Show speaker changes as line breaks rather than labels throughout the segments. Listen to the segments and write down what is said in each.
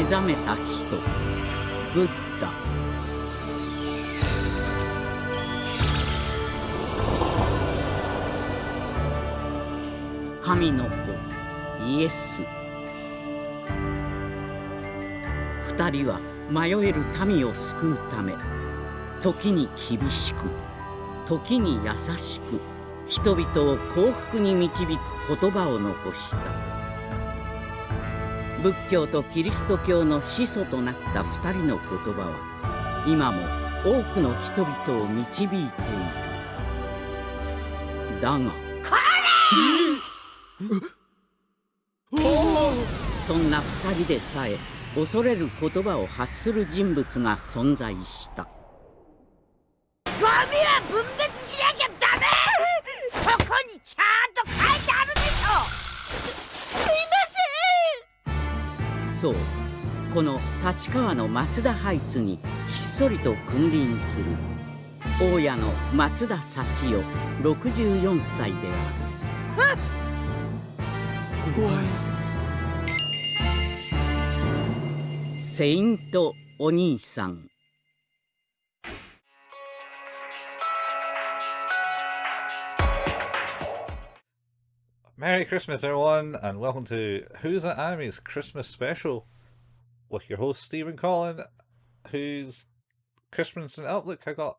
目覚めた人、ブッダ。神の子イエス。二人は迷える民を救うため、時に厳しく、時に優しく、人々を幸福に導く言葉を残した。仏教とキリスト教の始祖となった二人の言葉は今も多くの人々を導いている。だがそんな二人でさえ恐れる言葉を発する人物が存在した。
ゴミは分別しなきゃダメ。ここにちゃんと書いてあるでしょ。すいません。
そう、この立川の松田ハイツにひっそりと君臨する大家の松田幸代64歳である。
怖い。
セイントお兄さん。
Merry Christmas, everyone, and welcome to Who's That Anime's Christmas special with your host Stephen Collin. Who's Christmas and Outlook? I got.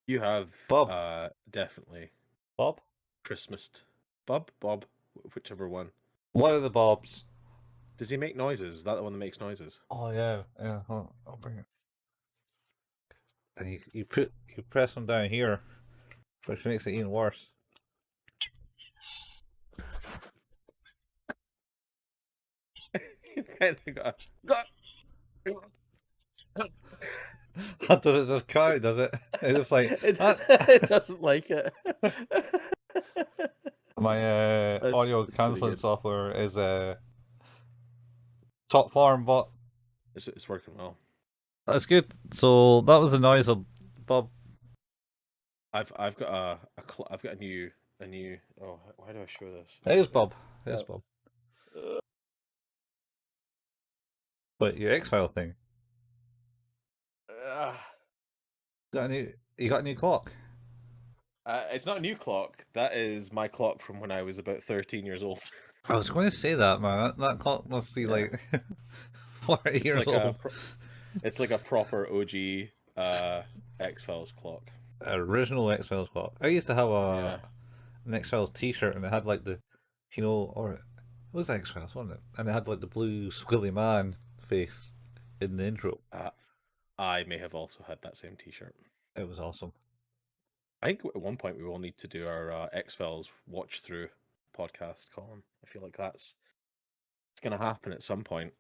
You have
Bob.
Definitely
Bob.
Christmas. Bob, whichever one.
One of the Bobs.
Does he make noises? Is that the one that makes noises?
Oh yeah. I'll bring it. And you press them down here, which makes it even worse.
You kind of got.
Does it just count? Does it? It's just like
it doesn't like it.
My audio cancelling software is top form, but
it's working well.
That's good. So that was the noise of Bob.
I've got a new. Oh, why do I show this?
It is Bob. It is Bob. But your X-File thing. You got a new clock?
It's not a new clock. That is my clock from when I was about 13 years old.
I was going to say that, man. That clock must be like 40 years old.
It's like a proper OG X-Files clock.
Original X-Files clock. I used to have an X-Files t-shirt and it had like the, or it was X-Files, wasn't it? And it had like the blue squilly man face in the intro.
I may have also had that same t-shirt.
It was awesome.
I think at one point we will need to do our X-Files watch through podcast, Colin. I feel like it's going to happen at some point.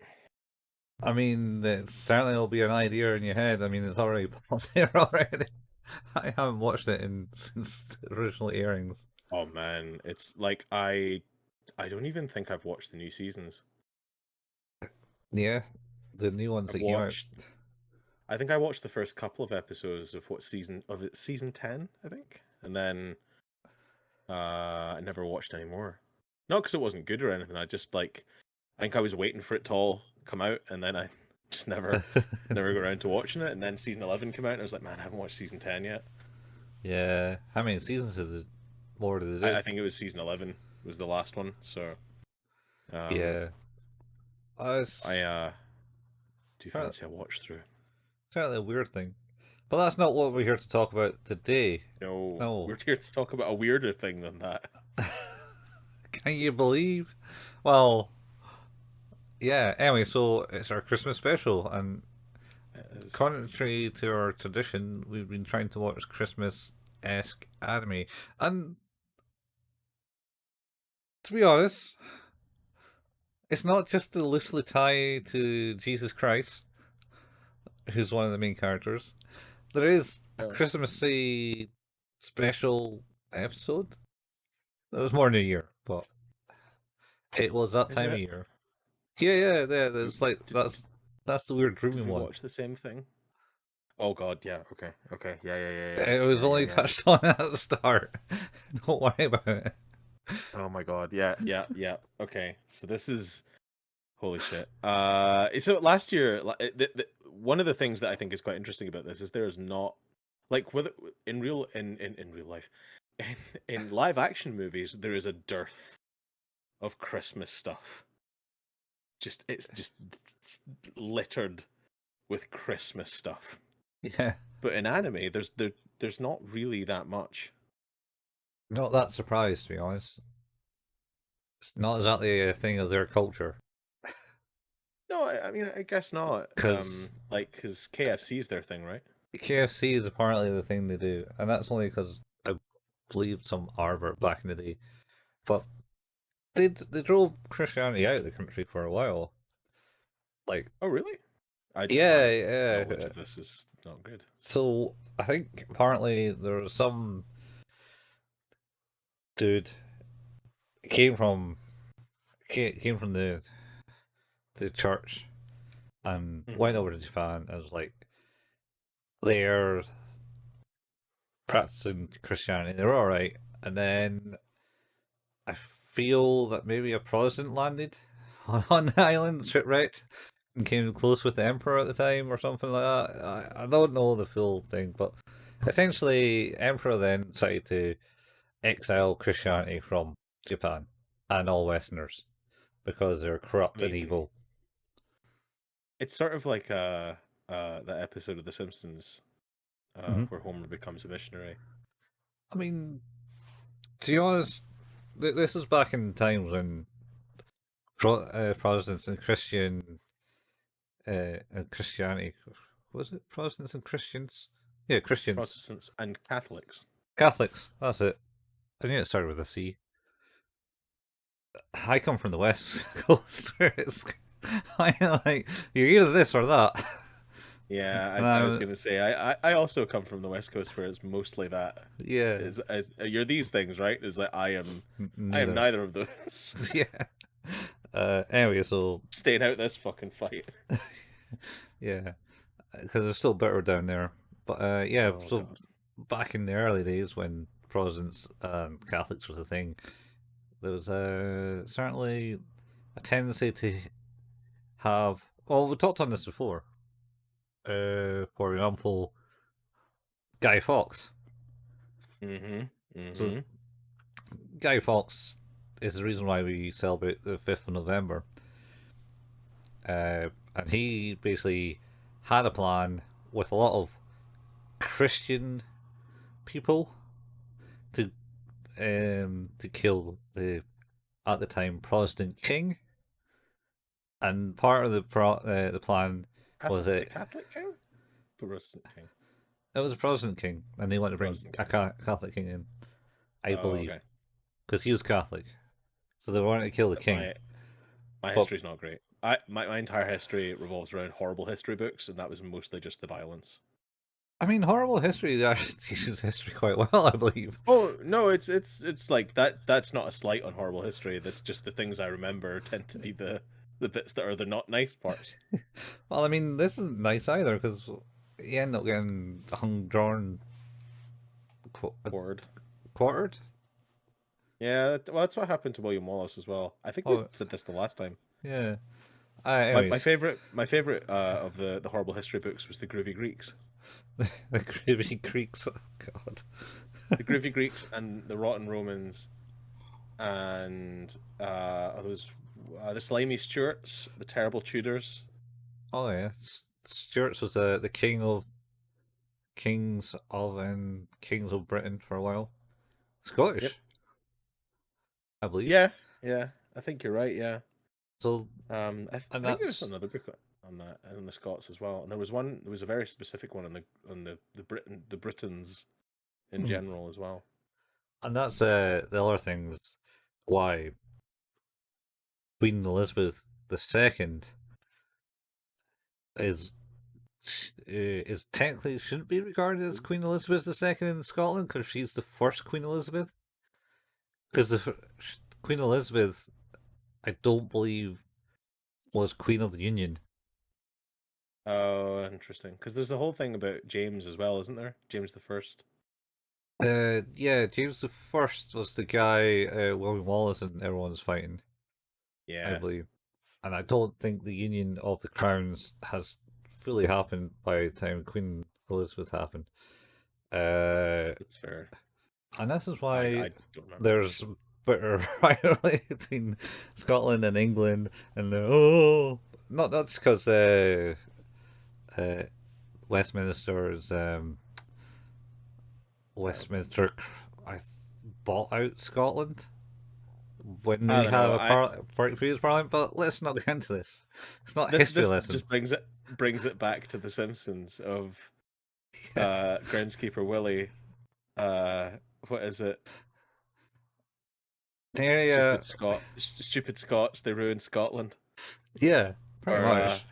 I mean, it certainly will be an idea in your head. I mean, it's already out there already. I haven't watched it since the original airings.
Oh man, it's like I don't even think I've watched the new seasons.
Yeah, the new ones that came out.
I think I watched the first couple of episodes of season 10, I think, and then I never watched any more. Not because it wasn't good or anything. I think I was waiting for it to all come out, and then I just never got around to watching it. And then season 11 came out, and I was like, man, I haven't watched season 10 yet.
Yeah, how many seasons did they do?
I think it was season 11 was the last one. So
yeah,
do fancy a watch through.
Certainly a weird thing, but that's not what we're here to talk about today.
No, we're here to talk about a weirder thing than that.
Can you believe? Well, yeah. Anyway, so it's our Christmas special, and contrary to our tradition, we've been trying to watch Christmas-esque anime, and to be honest, it's not just to loosely tie to Jesus Christ, who's one of the main characters. There is a Christmassy special episode. It was more than a year, but it was that time of year. Yeah. It's like that's the weird dreaming one.
Watch the same thing. Oh god, yeah. Okay, yeah.
It was only touched on at the start. Don't worry about it.
Oh my god, yeah. Okay, so this is Holy shit. So last year, one of the things that I think is quite interesting about this is there is not like whether in real life, in live action movies, there is a dearth of Christmas stuff. It's just littered with Christmas stuff.
Yeah,
But in anime, there's not really that much.
not that surprised to be honest. It's not exactly a thing of their culture
No, I mean I guess not.
because
Like because KFC is their thing, right?
KFC is apparently the thing they do, and that's only because I believe some arbor back in the day. But they drove Christianity out of the country for a while. Like,
Oh, really?
yeah,
My
yeah.
knowledge of this is not good.
So I think apparently there was some dude came from came from the church and went
Hmm.
over to Japan and was like they're practicing Christianity. They're all right, and then I feel that maybe a Protestant landed on the island, shipwrecked, and came close with the emperor at the time or something like that. I don't know the full thing, but essentially, emperor then decided to exile Christianity from Japan and all Westerners because they're
I
corrupt and
mean,
evil.
it's sort of like that episode of The Simpsons
Hmm.
where Homer becomes a missionary.
I mean, to be honest, this is back in times when Protestants and Christianity was it Protestants and Christians? Yeah, Christians,
Protestants and Catholics.
Catholics. That's it. I knew it started with a C. I come from the West Coast, where it's I like you're either this or that.
Yeah,
And
I was
I'm
gonna say I also come from the West Coast where it's mostly that.
yeah,
Is as you're these things, right? Is like I am
neither.
neither of those.
Yeah. Anyway, so
Staying out this fucking fight.
yeah, because they're still better down there. But yeah,
Oh
so
god.
back in the early days when Protestants and Catholics was a thing, there was certainly a tendency to have. Well, we talked on this before. For example, Guy Fawkes.
Mm-hmm.
So
Mm-hmm.
Guy Fawkes is the reason why we celebrate the 5th of November. And he basically had a plan with a lot of Christian people to kill the at the time Protestant king, and part of the plan was
The
that
Catholic king? Protestant king.
it was a Protestant king, and they wanted to bring
Protestant
a
king.
Catholic king in, I
Oh,
believe,
okay.
because he was Catholic, so they wanted to kill the king.
My
But
history's not great. My entire history revolves around horrible history books, and that was mostly just the violence.
I mean, horrible history actually teaches history quite well, I believe.
Oh no, it's like that. That's not a slight on horrible history. That's just the things I remember tend to be the bits that are the not nice parts.
Well, I mean, this isn't nice either because you end up getting hung, drawn,
Word.
quartered.
Yeah, well, that's what happened to William Wallace as well. I think we
Oh,
said this the last time.
yeah.
My
Anyways,
favorite of the horrible history books was the Groovy Greeks.
the Caribbean Creeks. Oh God.
The Groovy Greeks and the Rotten Romans, and those the slimy Stuarts, the terrible Tudors.
Oh yeah, Stuarts was the king of kings of Britain for a while.
Yep.
Scottish, I believe.
Yeah, yeah. I think you're right. Yeah.
So
I
and
think there's
that's
another book on that on the Scots as well, and there was one. There was a very specific one on the Britons in
mm,
general as well.
and that's the other thing that's why Queen Elizabeth II is is technically shouldn't be regarded as Queen Elizabeth II in Scotland because she's the first Queen Elizabeth. Because Queen Elizabeth, I don't believe, was Queen of the Union.
Oh, interesting. Because there's a whole thing about James as well, isn't there? James the First.
Yeah, James the First was the guy William Wallace and everyone was fighting, I
Yeah.
believe. and I don't think the union of the crowns has fully happened by the time Queen Elizabeth happened.
That's fair.
And this is why
I don't remember.
there's bitter rivalry between Scotland and England, and not just because Westminster's Westminster bought out Scotland when
I
they
don't
have
know.
a previous parliament, but let's not get into this. It's not a
This
history
this
lesson.
just brings it back to The Simpsons of groundskeeper Willie. What is it?
Area,
Stupid Scots. They ruined Scotland.
yeah, pretty
Or
much.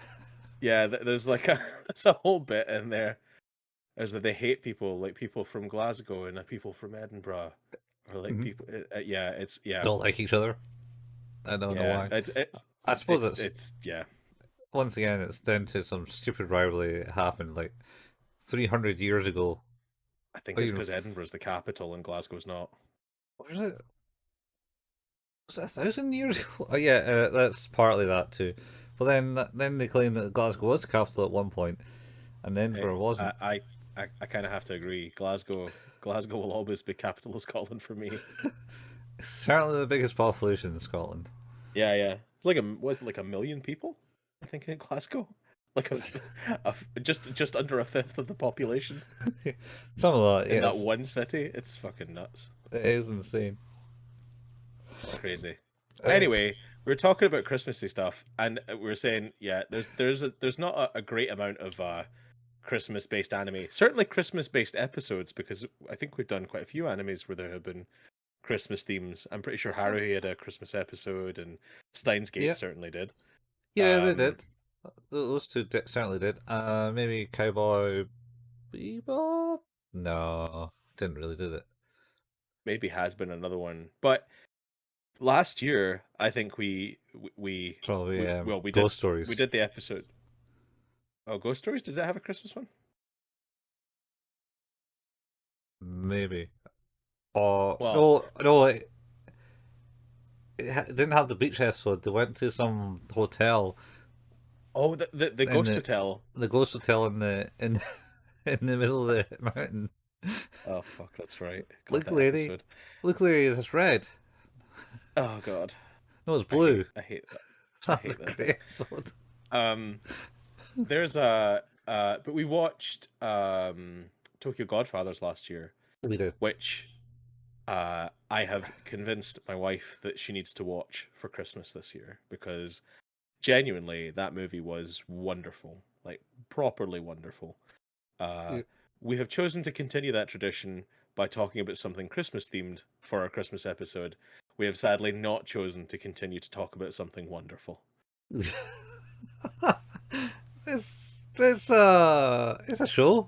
yeah, there's like there's a whole bit in there. There's that they hate people, like people from Glasgow and people from Edinburgh, or like
Mhm.
people. Yeah, it's yeah,
Don't like each other. I don't know
yeah.
why. I suppose
It's yeah.
once again it's down to some stupid rivalry that happened like 300 years ago.
I think
Or
it's
even
because Edinburgh's the capital and Glasgow's not.
was it? Was it 1,000 years ago? Oh yeah, that's partly that too. But then they claim that Glasgow was the capital at one point, and
Hey,
Edinburgh wasn't.
I kind of have to agree. Glasgow will always be capital of Scotland for me.
It's certainly the biggest population in Scotland.
Yeah, yeah. It's like was it like 1 million people? I think in Glasgow, like just under a fifth of the population
Some of that,
in that
yes,
one city. It's fucking nuts.
it is insane.
Crazy.
Uh,
Anyway, we were talking about Christmassy stuff, and we were saying, yeah, there's not a great amount of Christmas based anime. Certainly Christmas based episodes, because I think we've done quite a few animes where there have been Christmas themes. I'm pretty sure Haruhi had a Christmas episode, and Steins Gate
yeah,
certainly did.
yeah, they
Um,
did. Those two certainly did. Maybe Cowboy Bebop? No, didn't really did it.
maybe has been another one, but last year I think
Probably
well
Ghost Stories.
we did the episode. Oh, Ghost Stories, did that have a Christmas one?
Maybe. Oh
Well,
no, no, it didn't have the beach episode. They went to some hotel
oh, the
in
Ghost Hotel.
the ghost hotel in in the middle of the mountain.
Oh fuck, that's right. God,
Look,
that
lady,
episode.
look, lady, it's red.
Oh god,
No, it's blue.
I hate that. I
That's a
hate that.
great episode.
Um, there's but we watched Tokyo Godfathers last year,
We do.
which I have convinced my wife that she needs to watch for Christmas this year, because genuinely that movie was wonderful, like properly wonderful. Uh,
Yeah.
we have chosen to continue that tradition by talking about something Christmas themed for our Christmas episode. We have sadly not chosen to continue to talk about something wonderful.
It's a show.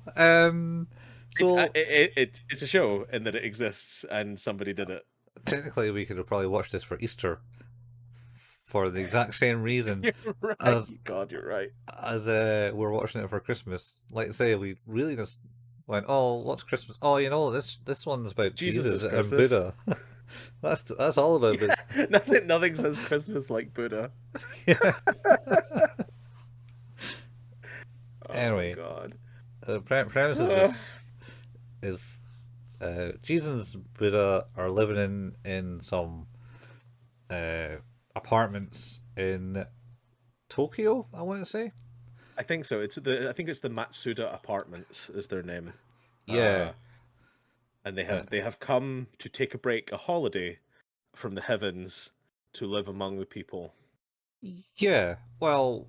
So
It's a show in that it exists and somebody did it.
technically, we could have probably watched this for Easter for the exact same reason
You're right.
as
God, you're right.
we're watching it for Christmas. Like I say, we really just went, "Oh, what's Christmas? Oh, you know this one's about
Jesus
Jesus
is
and
Christmas.
Buddha." That's all about Buddha.
Nothing says Christmas like Buddha.
Yeah.
Oh,
Anyway.
God.
The premise of this is Jesus and Buddha are living in some apartments in Tokyo, I want to say.
I think so. I think it's the Matsuda Apartments is their name.
Yeah.
And they have come to take a break, a holiday from the heavens to live among the people.
Yeah. Well,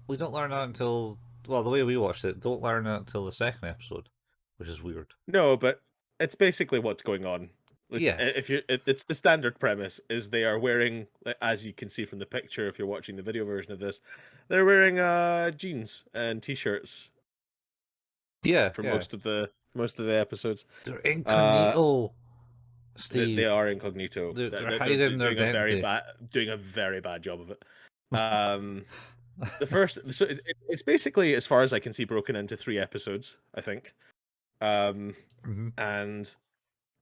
we don't learn that until, well, the way we watched it, don't learn that until the second episode, which is weird.
No, but it's basically what's going on.
Yeah.
It's the standard premise is they are wearing, as you can see from the picture, if you're watching the video version of this, they're wearing jeans and t-shirts
Yeah.
for
Yeah.
most of the episodes.
They're incognito,
They
Steve.
are incognito.
They're hiding their identity.
Doing a very bad job of it. The first, so it's basically, as far as I can see, broken into 3 episodes, I think.
Mhm.
And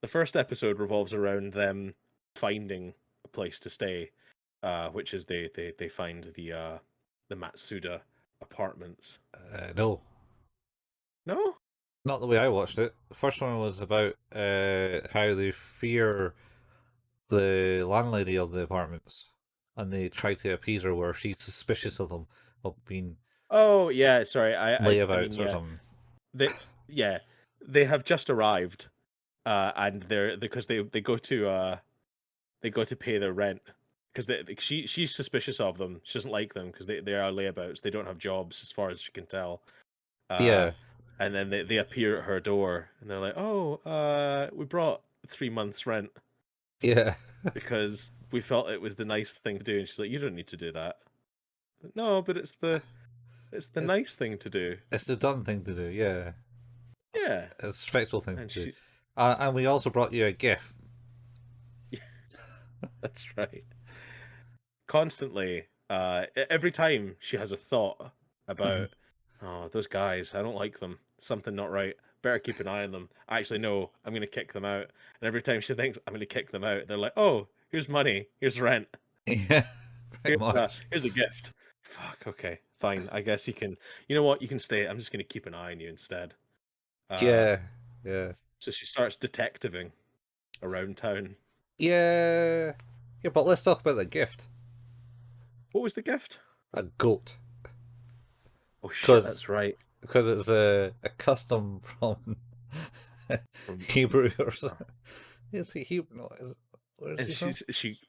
the first episode revolves around them finding a place to stay, which is they find the Matsuda apartments.
No,
No?
not the way I watched it. The first one was about how they fear the landlady of the apartments, and they try to appease her where she's suspicious of them of being
Oh yeah, sorry. I mean
layabouts or
yeah.
something.
They yeah, they have just arrived, and they're because they go to pay their rent because she's suspicious of them. She doesn't like them because they are layabouts. They don't have jobs as far as she can tell. Uh,
Yeah,
and then they appear at her door and they're like, "Oh, we brought 3 months rent
yeah.
because we felt it was the nice thing to do." And she's like, "You don't need to do that." No, but it's the
It's
nice thing to do.
it's the done thing to do. Yeah,
Yeah,
it's a respectful thing
and
to do.
she
And we also brought you a gift.
yeah, that's right. Constantly, every time she has a thought about, oh, those guys, I don't like them. Something not right. Better keep an eye on them. Actually, no, I'm going to kick them out. And every time she thinks I'm going to kick them out, they're like, oh, here's money, here's rent,
Yeah, pretty much.
here's a gift. Fuck, okay, fine. I guess you can. You know what? You can stay. I'm just going to keep an eye on you instead. Uh,
Yeah, yeah,
so she starts detectiving around town.
yeah, yeah. But let's talk about the gift.
What was the gift?
A goat,
Oh shit,
because
that's right.
it's a custom from
From
Hebrew or something. Is he Hebrew? No, where is
and
he from?
she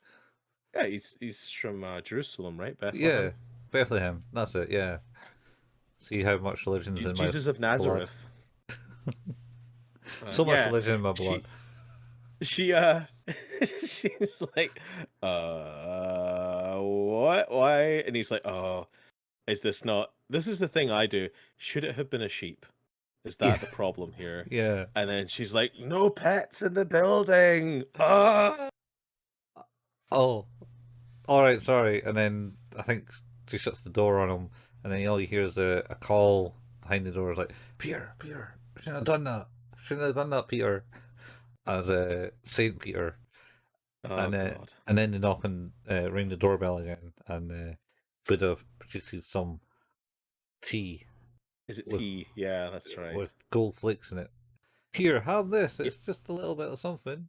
yeah, he's from Jerusalem, right?
Yeah,
Bethlehem.
Bethlehem. That's it. Yeah. See how much religion's in my
Jesus of
blood.
Nazareth.
So much
Yeah,
religion in my
she
blood.
she she's like, what? Why? And he's like, oh, is this not? This is the thing I do. Should it have been a sheep? Is
Yeah,
that the problem here?
yeah.
And then she's like, no pets in the building. Ah!
Oh, all right. Sorry. And then I think she shuts the door on him, and then all you hear is a call behind the door, like Peter, Peter, shouldn't have done that. Shouldn't have done that, Peter. As Saint Peter,
Oh God.
and then they knock and ring the doorbell again, and Buddha produces some tea
Is it
with
tea? Yeah, that's right.
gold flakes in it. Here, have this.
Yeah.
It's just a little bit of something.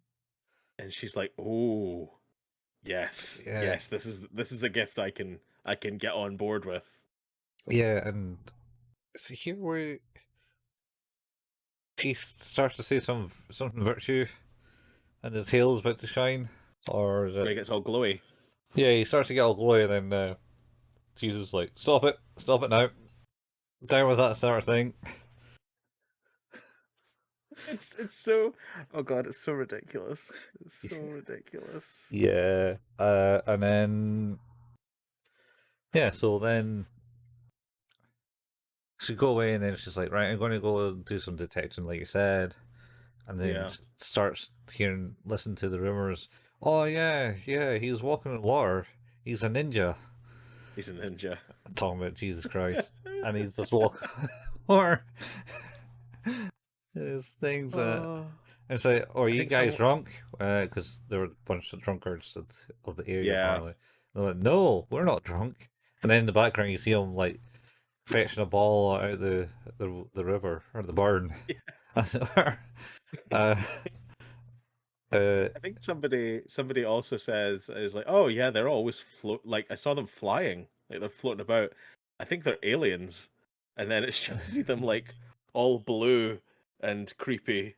And she's like, oh. Yes,
Yeah,
yes, this is a gift I can get on board with.
yeah, and so here where he starts to see something virtue, and his tail's about to shine, or is
Where
it?
he gets all glowy.
Yeah, he starts to get all glowy, and then Jesus is like, stop it now, down with that sort of thing.
It's so oh God, it's so ridiculous. It's so ridiculous.
Yeah, and then yeah, so then she go away, and then she's like, right, I'm going to go and do some detecting, like you said, and then
Yeah,
starts hearing, listen to the rumors. Oh yeah, yeah, he's walking in water. He's a ninja.
he's a ninja.
Talking about Jesus Christ, and he's just walking or his things.
Oh,
And it's like, oh, are
I
you
think
guys
some
drunk? Because there were a bunch of drunkards of the area
yeah.
apparently. They're like, no, we're not drunk. And then in the background, you see him like fetching a ball out of the river or the burn. As it were. uh, uh,
I think somebody also says is like, oh yeah, they're always float. Like I saw them flying, like they're floating about. I think they're aliens, and then it shows you them like all blue and creepy.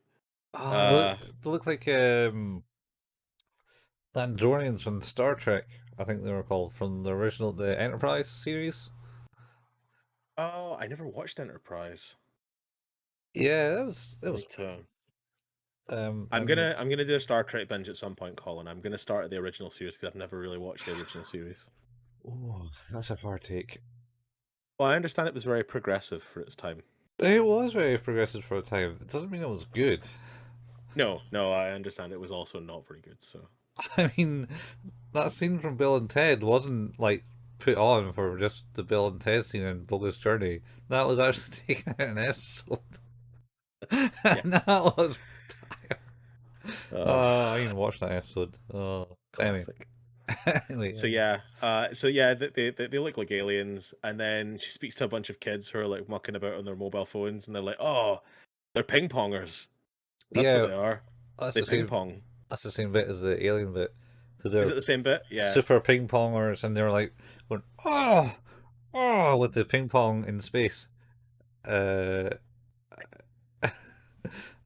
look,
Uh
they look like Andorians from Star Trek. I think they were called from the original the Enterprise series.
oh, I never watched Enterprise.
Yeah, it
I
was
need to. I'm
and
gonna I'm gonna do a Star Trek binge at some point, Colin. I'm gonna start at the original series because I've never really watched the original series.
oh, that's a hard take.
Well, I understand it was very progressive for its time.
It was very progressive for a time. It doesn't mean it was good.
No, no, I understand it was also not very good. So
I mean, that scene from Bill and Ted wasn't like put on for just the Bill and Ted scene in Bogus Journey. That was actually taken out an episode.
yeah,
And that was.
uh,
I even watched that episode. Oh, anyway.
classic.
Anyway,
So yeah, they look like aliens, and then she speaks to a bunch of kids who are like mucking about on their mobile phones, and they're like, "Oh, they're ping pongers. That's what
yeah,
they are.
that's
They
the
ping
same.
pong."
That's the same bit as the alien bit. So
Is
they're
it the same bit? Yeah.
super ping pongers, and they're like going oh, oh, with the ping pong in space. Uh,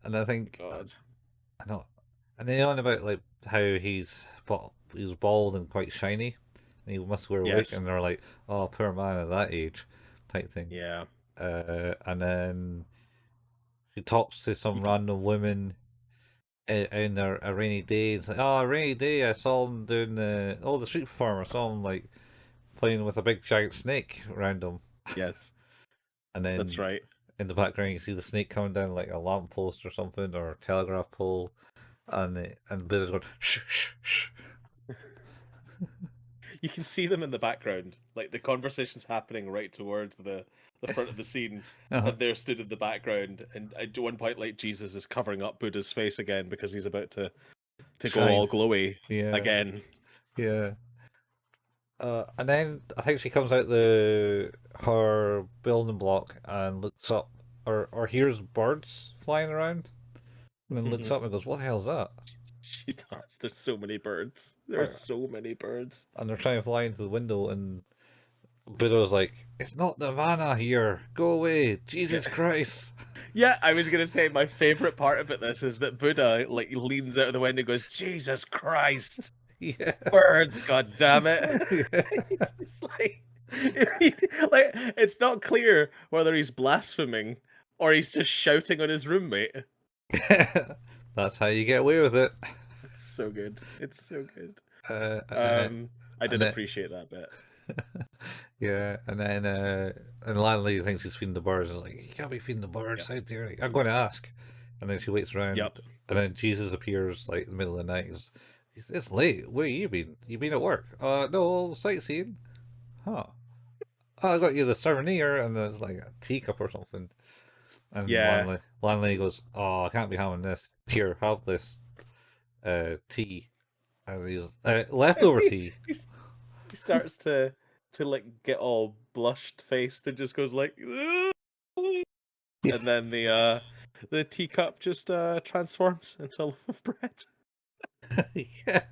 and I think
God.
I know, and they on about like how he's bald and quite shiny, and he must wear a wig,
Yes.
and they're like, oh, poor man at that age, type thing.
Yeah.
And then she talks to
You
some
can,
random women in a rainy day. It's like, oh, a rainy day. I saw him doing the street performer. I saw him like playing with a big giant snake around him,
yes,
and
that's
then
right.
in the background you see the snake coming down like a lamp post or something or a telegraph pole, and Billy's going shh shh shh.
You can see them in the background, like the conversation's happening right towards the front of the scene,
Uh-huh.
and they're stood in the background. And at one point, like Jesus is covering up Buddha's face again because he's about to go
Shine.
all glowy
Yeah,
again.
yeah. And then I think she comes out the her building block and looks up or hears birds flying around and then looks
Mhm.
up and goes, "What the hell's that?"
She does. There's so many birds. There's
Or-
so many birds.
And they're trying to fly into the window, and Buddha's like, "It's not Nirvana here. Go away,
Yeah.
Jesus Christ."
Yeah, I was gonna say my favorite part about this is that Buddha like leans out of the window and goes, Jesus Christ,
Yeah,
birds, god damn it.
yeah,
It's just like like it's not clear whether he's blaspheming or he's just shouting on his roommate.
that's how you get away with it.
It's so good. It's so good.
Uh, uh,
Um, I
and
did
then
appreciate that bit.
yeah, and then and the landlady thinks he's feeding the birds. And is like, "You can't be feeding the birds out there. I'm going to ask." And then she waits around,
Yep.
and then Jesus appears like in the middle of the night. It's late. Where you been? You been at work? No, sightseeing. Huh? Oh, I got you the souvenir, and there's like a teacup or something. And
Yeah.
landlady goes, "Oh, I can't be having this. Here, have this tea." And he's leftover tea.
He's, he starts to like get all blushed faced and just goes like and then the teacup just transforms into a loaf of bread.
Yeah,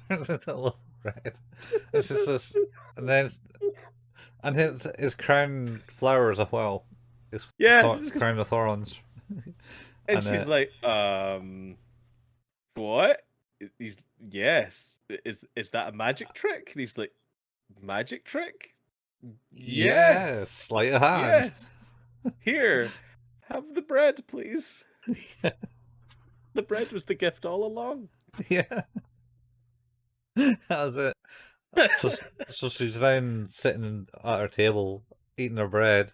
turns into a little red. It's just this, and then his crown flowers as well. His
Yeah, just goes,
crown of thorns,
and
and
she's like, what? He's yes. Is that a magic trick? And he's like, magic trick?
yes,
Yes.
sleight of hand.
Yes. Here, have the bread, please. The bread was the gift all along.
Yeah, that was it. So, so she's down sitting at her table eating her bread,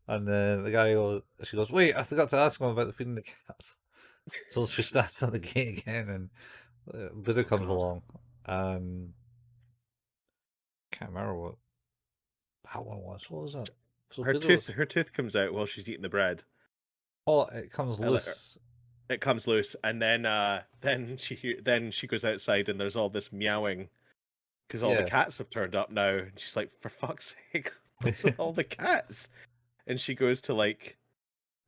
and the guy goes, she goes, "Wait, I forgot to ask him about the feeding the cats." So she stands on the gate again, and Buddha comes
God.
along, and can't remember what that one was. What was that? So Buddha was.
Her tooth comes out while she's eating the bread.
Oh, it comes
I let her-
loose.
It comes loose, and then she goes outside, and there's all this meowing because all the
Yeah,
cats have turned up now. And she's like, "For fuck's sake, what's with all the cats?" And she goes to like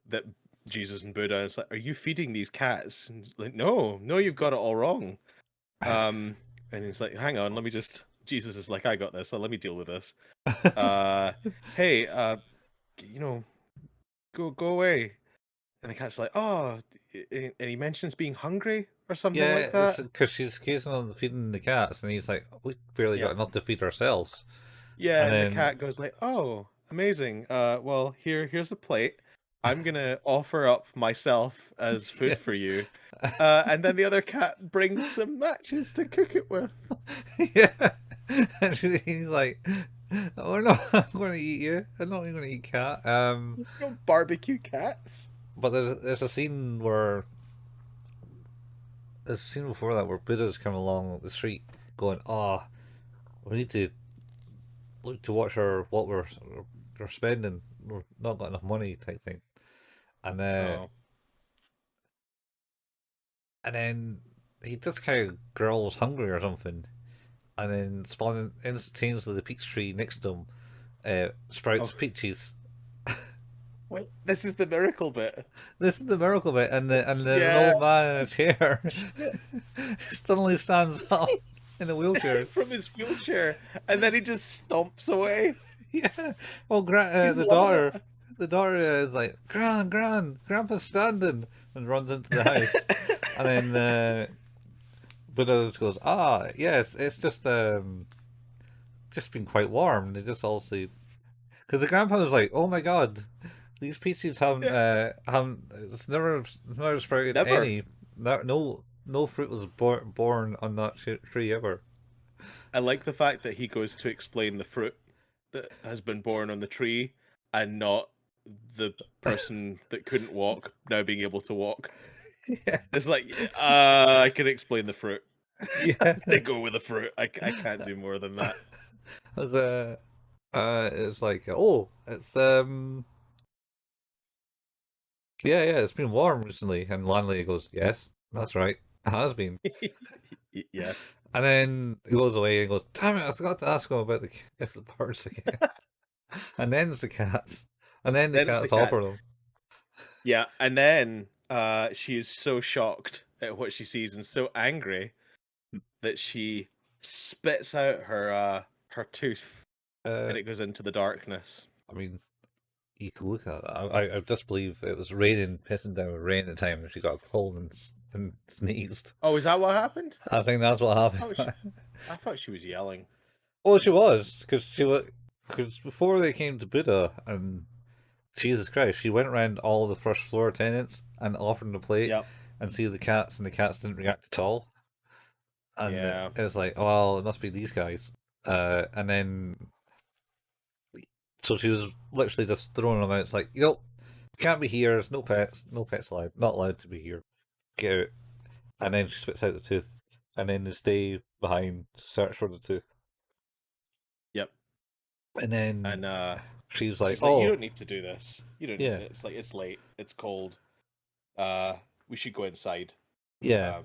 that Jesus and Buddha, and it's like, "Are you feeding these cats?" And he's like, "No, no, you've got it all wrong." Um, and he's like, "Hang on, let me just." Jesus is like, "I got this. So let me deal with this." Hey, you know, go away. And the cat's like, "Oh," and he mentions being hungry or something
yeah,
like
it's
that.
because she's accusing him of feeding the cats, and he's like, "We barely got
Yeah,
enough to feed ourselves."
yeah.
And
And the
then
cat goes like, "Oh, amazing. Well, here's a plate. I'm gonna offer up myself as
yeah,
food for you." And then the other cat brings some matches to cook it with.
yeah, and he's like, "Oh no, I'm going to eat you. I'm not even going to eat cat."
You know, barbecue cats.
But there's a scene where there's a scene before that where Buddha's coming along the street going, "Oh, we need to look to watch our what we're spending. We're not got enough money," type thing. And
Oh,
and then he just kind of girl's hungry or something, and then spawning instantaneously the peach tree next to him sprouts
Oh.
peaches.
Wait, this is the miracle bit.
This is the miracle bit, and an
Yeah.
old man in a chair
Shit.
suddenly stands up in a wheelchair.
From his wheelchair, and then he just stomps away.
Yeah. Well,
He's loving it.
the daughter is like, Grandpa's standing, and runs into the house, and then Buddha just goes, yes, it's just been quite warm. They just all sleep because the grandpa was like, oh my god, these peaches haven't it's never sprouted
Never.
any. No fruit was born on that tree ever.
I like the fact that he goes to explain the fruit that has been born on the tree, and not the person that couldn't walk now being able to walk.
Yeah.
It's like, I can explain the fruit.
Yeah.
They go with the fruit. I can't do more than that.
It's like, it's it's been warm recently, and landlady goes, yes, that's right, it has been.
Yes.
And then he goes away and goes, damn it, I forgot to ask him about the birds again. And then it's the cats, and then the
Then it's the
cats offer
cats.
them.
Yeah, and then she is so shocked at what she sees and so angry that she spits out her tooth, and it goes into the darkness.
I mean, you could look at it. I just believe it was raining, pissing down with rain at the time, and she got a cold and sneezed.
Oh, is that what happened?
I think that's what
Oh,
happened.
I thought she was yelling.
Well, she was, because before they came to Buddha and Jesus Christ, she went around all the first floor tenants and offered them a plate
Yep.
and see the cats, and the cats didn't react at all. And
Yeah.
it was like, well, it must be these guys. And then, so she was literally just throwing them out. It's like, can't be here. There's no pets allowed. Not allowed to be here. Get out. And then she spits out the tooth, and then they stay behind to search for the tooth.
Yep.
And then she's like,
you don't need to do this. You don't.
Yeah.
It's like, it's late. It's cold. We should go inside.
Yeah.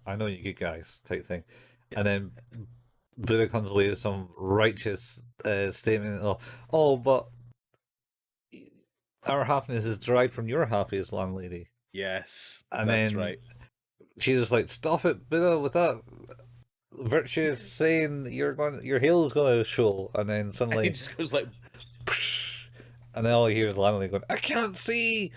I know you good guys, type thing.
Yeah.
And then Buddha comes away with some righteous statement. But our happiness is derived from your happiness, landlady.
Yes,
And
that's
then
right.
she's just like, stop it, Buddha, with that virtuous saying your heel's going to show. And then
And
suddenly,
he just goes like,
and then all you hear is the landlady going, I can't see.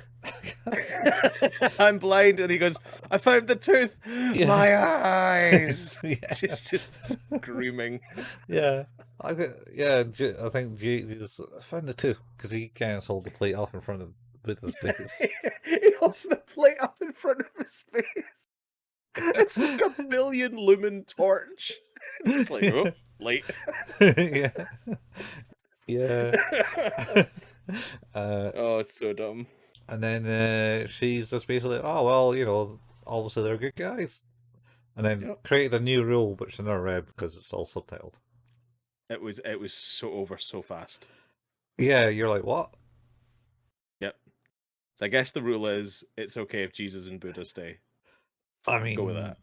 I'm blind, and he goes, I found the tooth.
Yeah.
My eyes.
Yeah.
She's just screaming.
Yeah, I think Jesus found the tooth because he can't hold the plate up in front of Buddha's face.
He holds the plate up in front of his face. It's like a billion lumen torch. It's like, oh, late.
Yeah, yeah.
Oh, it's so dumb.
And then she's just basically, oh well, obviously they're good guys, and then created a new rule which I never read because it's all subtitled.
It was so over so fast.
Yeah, you're like, what?
Yep. So I guess the rule is it's okay if Jesus and Buddha stay.
I mean,
go with that.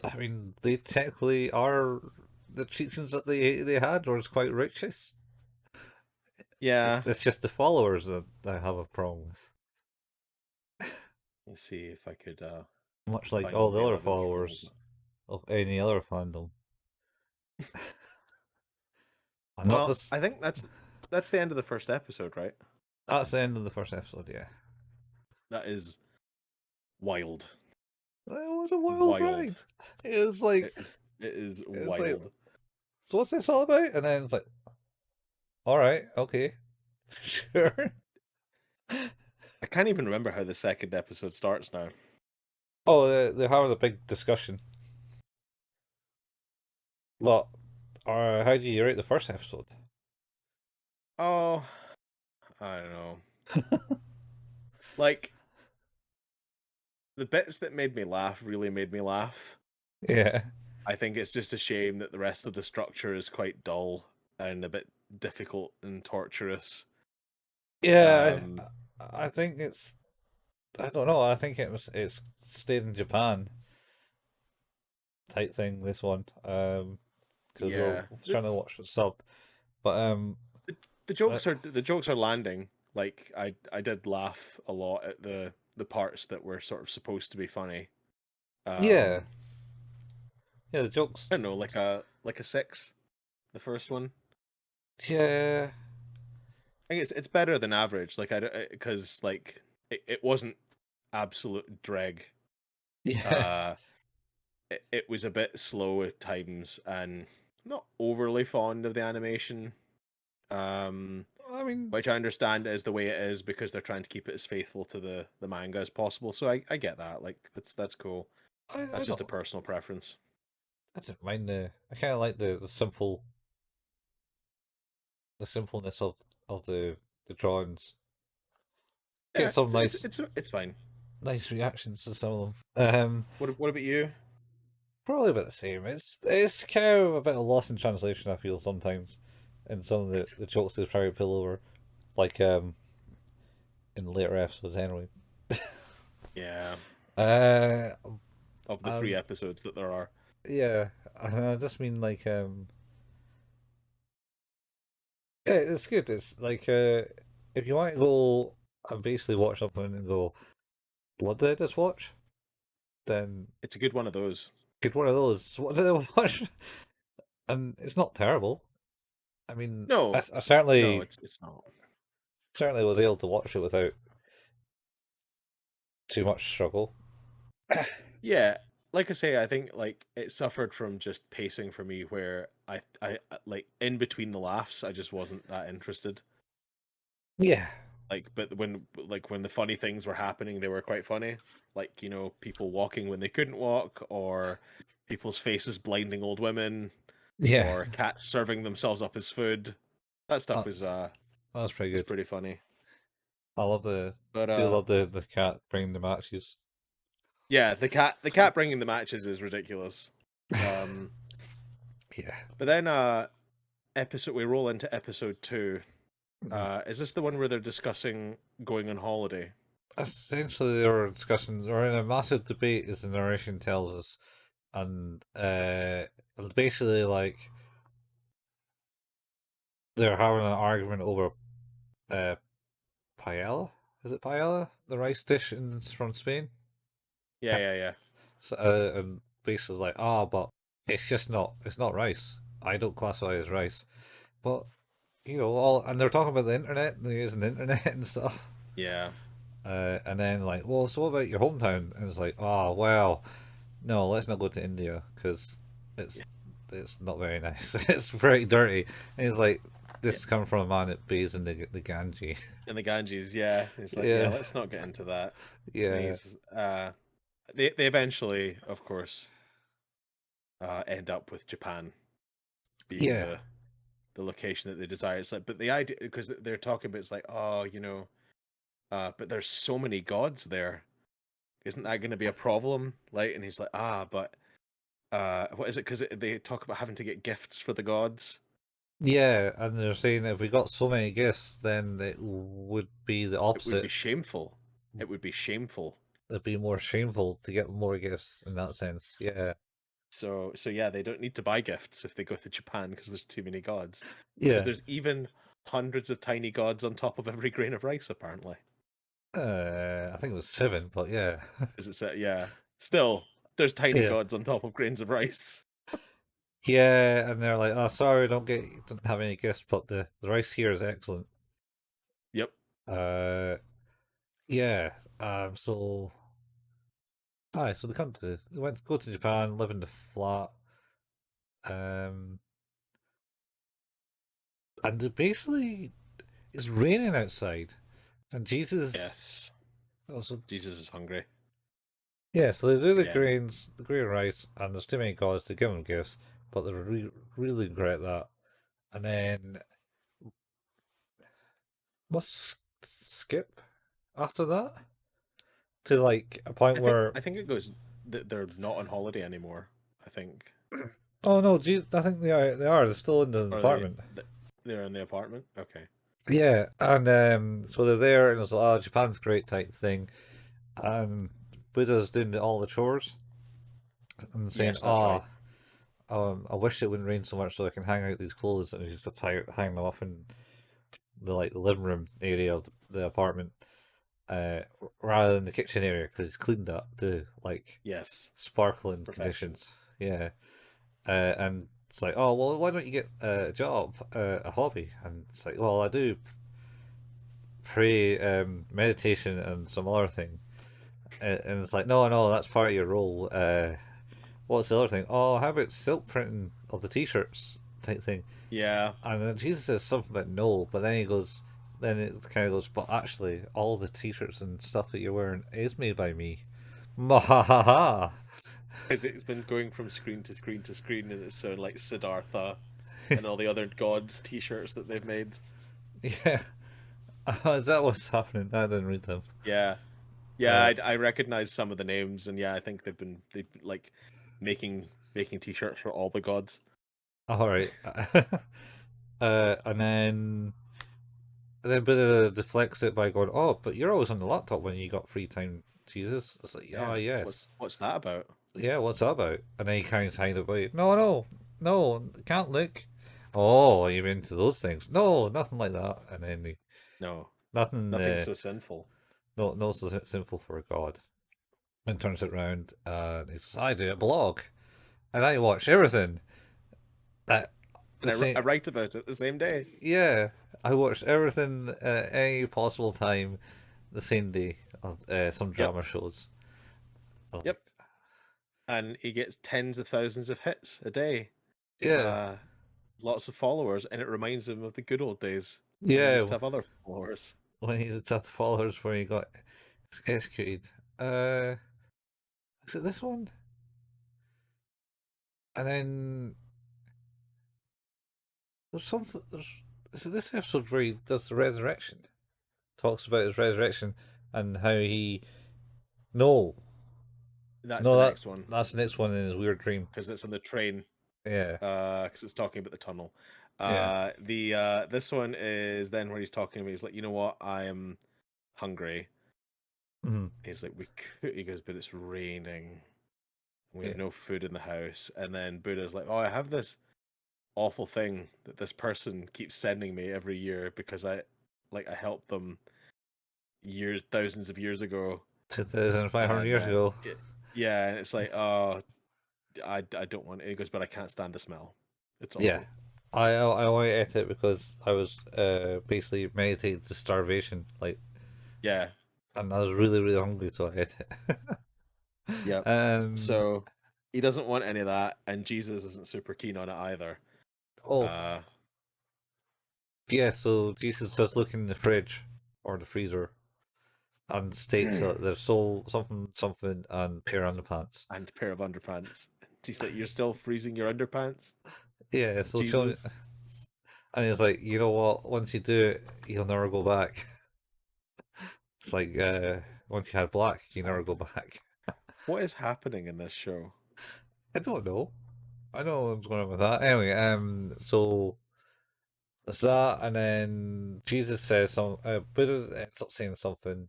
I mean, they technically are the teachings that they had was quite righteous.
Yeah.
It's just the followers that I have a problem with.
Let's see if I could.
Much like
find
all the
the
other
other
followers of any other fandom.
I think that's the end of the first episode, right?
That's the end of the first episode, yeah.
That is wild.
It was a wild ride. It was like
it is
it's
wild.
like, so what's this all about? And then it's like, all right, okay, sure.
I can't even remember how the second episode starts now.
Oh, they're having a big discussion. But, how do you rate the first episode?
Oh, I don't know. Like, the bits that made me laugh really made me laugh.
Yeah.
I think it's just a shame that the rest of the structure is quite dull and a bit difficult and torturous.
Yeah, I think it's. I don't know. I think it's stayed in Japan. type thing. This one, because we were
Yeah.
trying to watch it subbed, but
The
uh,
jokes are landing. Like I did laugh a lot at the parts that were sort of supposed to be funny.
yeah,
Um,
yeah, the jokes,
I don't know, like a six, the first one.
yeah,
I think it's better than average. Like I because like it wasn't absolute dreg.
yeah.
Uh, it was a bit slow at times and not overly fond of the animation. Um,
I mean,
which I understand is the way it is because they're trying to keep it as faithful to the manga as possible. So I get that. Like that's cool.
I
That's just a
don't,
personal preference.
I don't mind the. I kind of like the simpleness of the drawings. Get
Yeah,
some
it's fine.
nice reactions to some of them.
What about you?
Probably about the same. It's kind of a bit of lost in translation. I feel sometimes in some of the jokes they try to pull over, like in later episodes anyway.
Yeah,
Uh,
of the three
um,
episodes that there are.
yeah, I just mean like yeah, it's good. It's like if you want to go and basically watch something and go, what did I just watch? Then
It's a good one of those.
get one of those. What did I watch? And it's not terrible. I mean,
No,
I
no,
certainly
it's not.
certainly was able to watch it without too much struggle.
Yeah, like I say, I think like it suffered from just pacing for me, where like in between the laughs, I just wasn't that interested.
Yeah,
Like, but when the funny things were happening, they were quite funny. Like, people walking when they couldn't walk, or people's faces blinding old women,
yeah,
or cats serving themselves up as food. That stuff
that, that was pretty
was
good.
pretty funny.
I love the
But
do love the cat bringing the matches.
yeah, the cat bringing the matches is ridiculous. Um,
Yeah,
but then we roll into episode 2.
mhm.
Is this the one where they're discussing going on holiday?
Essentially they were discussing. They're in a massive debate, as the narration tells us, and basically like they're having an argument over uh paella. Is it paella? The rice dish from Spain.
Yeah, yeah, yeah.
So, and basically like, but it's just not. It's not rice. I don't classify it as rice. But all and they're talking about the internet. And they're using the internet and stuff.
Yeah.
And then like, well, so what about your hometown? And it's like, oh well, no, let's not go to India because it's
Yeah.
it's not very nice. It's very dirty. And it's like, this
Yeah.
is coming from a man that bathes in the Ganges.
And the Ganges, yeah. It's like, yeah,
Yeah,
let's not get into that. And
yeah,
he's they eventually, of course, end up with Japan being
yeah,
the location that they desire. It's like, but the idea, because they're talking about, it's like, oh, but there's so many gods there. Isn't that going to be a problem? Like, and he's like, but what is it? Because they talk about having to get gifts for the gods.
yeah. And they're saying if we got so many gifts, then it would be the
It would be
opposite.
shameful. It would be shameful.
It'd be more shameful to get more gifts in that sense. Yeah,
So yeah, they don't need to buy gifts if they go to Japan because there's too many gods. Because
yeah.
there's even hundreds of tiny gods on top of every grain of rice, apparently.
I think it was 7, but yeah,
Is it said? Yeah. Still, there's tiny
yeah,
gods on top of grains of rice.
yeah. And they're like, "Oh, sorry, don't have any gifts, but the rice here is excellent."
Yep.
Uh, yeah. So, so they went to go to Japan, live in the flat. Um, and basically it's raining outside, and Jesus.
Yes.
Also,
Jesus is hungry
yeah. So they do
again.
the grain rice, and there's too many gods to give them gifts, but they really regret that. And then let's skip after that to like a point where,
I think it goes that they're not on holiday anymore. I think,
oh no, geez, I think they're still in the
or
apartment.
they're in the apartment. Okay.
Yeah, and so they're there, and it's like, oh, Japan's great type thing, and Buddha's doing all the chores. and saying,
Yes, that's right.
I wish it wouldn't rain so much so I can hang out these clothes, and he's just hang them up in the living room area of the apartment, rather than the kitchen area because he's cleaned that to
Yes,
sparkling
perfection.
conditions. Yeah, and it's like, oh well, why don't you get a job, a hobby? And it's like, well, I do pray, meditation, and some other thing. And it's like, no, no, that's part of your role. What's the other thing? Oh, how about silk printing of the t-shirts type thing?
Yeah,
And then Jesus says something about no, but then he goes, then it kind of goes, but actually, all the t-shirts and stuff that you're wearing is made by me. Mahaha.
because it's been going from screen to screen to screen, and it's so like Siddhartha and all the other gods T-shirts that they've made.
Yeah. Is that what's happening? I didn't read them.
Yeah, yeah,
Uh,
I recognize some of the names, and yeah, I think they've been, like making T-shirts for all the gods.
all right. And then Buddha deflects it by going, "Oh, but you're always on the laptop when you got free time, Jesus." It's like, "Oh,
Yeah,
yes,
what's that about?
yeah. What's that about?" And then he kind of hide away. No, no, no, can't look. Oh, you're into those things? No, nothing like that. And then
No,
nothing,
nothing so sinful.
no, so sinful for a god. And turns it round, and he says, "I do a blog, and I watch everything that
And
the same."
I write about it the same day.
Yeah, I watched everything at any possible time the same day of some
Yep,
drama shows.
yep.
Like,
And he gets tens of thousands of hits a day.
yeah,
Uh, Lots of followers, and it reminds him of the good old days when he used
yeah,
to have other followers.
when he had the followers where he got executed. Uh, is it this one? And then there's something. Is it this episode where he does the resurrection? Talks about his resurrection and how he. No,
That's
no,
the next one
that's the next one in his weird dream.
because it's on the train.
Yeah,
Because it's talking about the tunnel.
yeah.
The This one is then where he's talking about. He's like, you know what? I am hungry.
Mhm.
He's like, we could. He goes, but it's raining. We
Yeah.
have no food in the house. And then Buddha's like, oh, I have this awful thing that this person keeps sending me every year because I helped them years, thousands of years ago.
2,500
And
years ago.
yeah, and it's like, oh, I don't want it. He goes, but I can't stand the smell. It's
Yeah.
awful.
I only ate it because I was basically meditating to starvation,
Yeah,
and I was really really hungry, so I ate it.
yeah.
um.
So he doesn't want any of that, and Jesus isn't super keen on it either.
Oh,
Uh,
yeah. So Jesus does look in the fridge or the freezer and states that there's something and pair of underpants.
and a pair of underpants. He's like, you're still freezing your underpants,
Yeah. So
Jesus.
and he's like, you know what? Once you do it, you'll never go back. It's like once you had black, you never go back.
What is happening in this show?
I don't know. I know what's going on with that. Anyway, so there's that, and then Jesus says Buddha ends up saying something,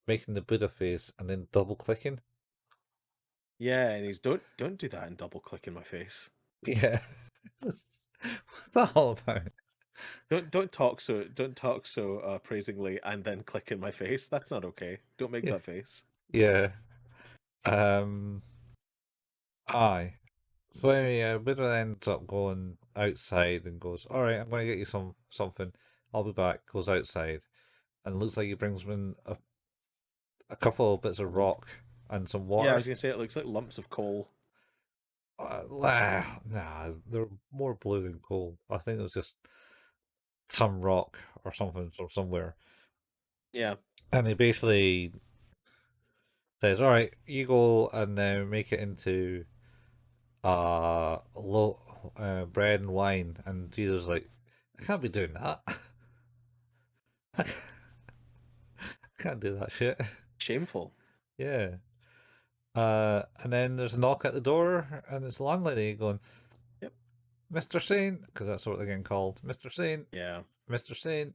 making the Buddha face, and then double clicking.
Yeah, and he's don't do that and double click in my face.
Yeah, what's that all about?
Don't talk so praisingly and then click in my face. That's not okay. Don't make
Yeah,
that face.
yeah. Um, aye. So anyway, Buddha ends up going outside and goes, "All right, I'm going to get you something. I'll be back." Goes outside, and looks like he brings in a couple of bits of rock and some
Yeah, I
water.
was gonna say it looks like lumps of coal.
Nah, they're more blue than gold. I think it was just some rock or something from somewhere.
Yeah,
And he basically says, "All right, you go and make it into low bread and wine." And Jesus was like, "I can't be doing that. I can't do that shit."
shameful.
Yeah. And then there's a knock at the door, and it's the landlady going,
Yep.
"Mr. Saint," because that's what they're getting called, "Mr. Saint,
Yeah.
Mr. Saint."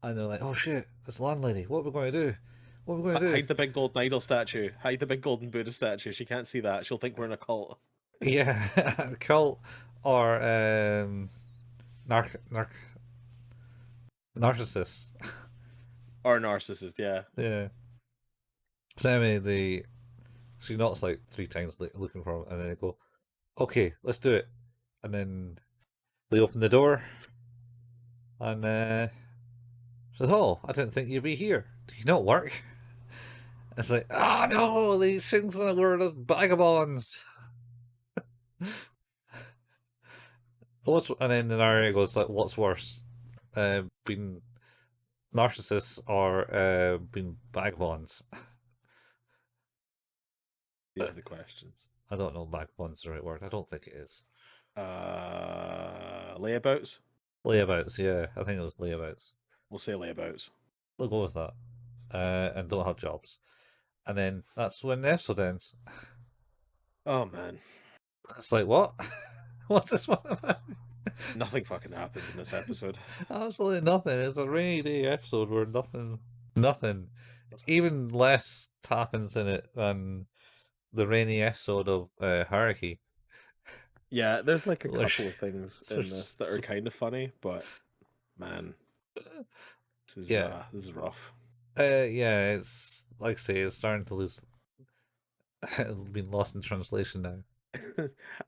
And they're like, "Oh shit, it's the landlady. What are we going to do?" What are we going to do?
Hide the big golden idol statue. Hide the big golden Buddha statue. She can't see that. She'll think we're in a cult.
Yeah, cult or narc narcissist.
Or a narcissist, yeah.
Yeah. So anyway, she knocks like 3 times looking for him, and then they go, "Okay, let's do it." And then they open the door, and says, "Oh, I didn't think you'd be here. Do you not work?" It's like, "Oh no, these things were the vagabonds." And then the narrator goes like, "What's worse, being narcissists or being vagabonds?"
These are the questions.
I don't know. Vagabonds the right word. I don't think it is.
Layabouts?
Layabouts, yeah, I think it was layabouts.
We'll say layabouts.
We'll go with that. And don't have jobs. And then that's when the episode ends.
Oh man.
It's like, what? What's this one about?
Nothing fucking happens in this episode.
Absolutely nothing. It's a rainy day episode where nothing, even less happens in it than the rainy episode of Haruki.
Yeah, there's like a
Like,
couple of things in this that are kind of funny, but man, this is rough.
Yeah, it's like I say, it's starting to lose. It's been lost in translation now.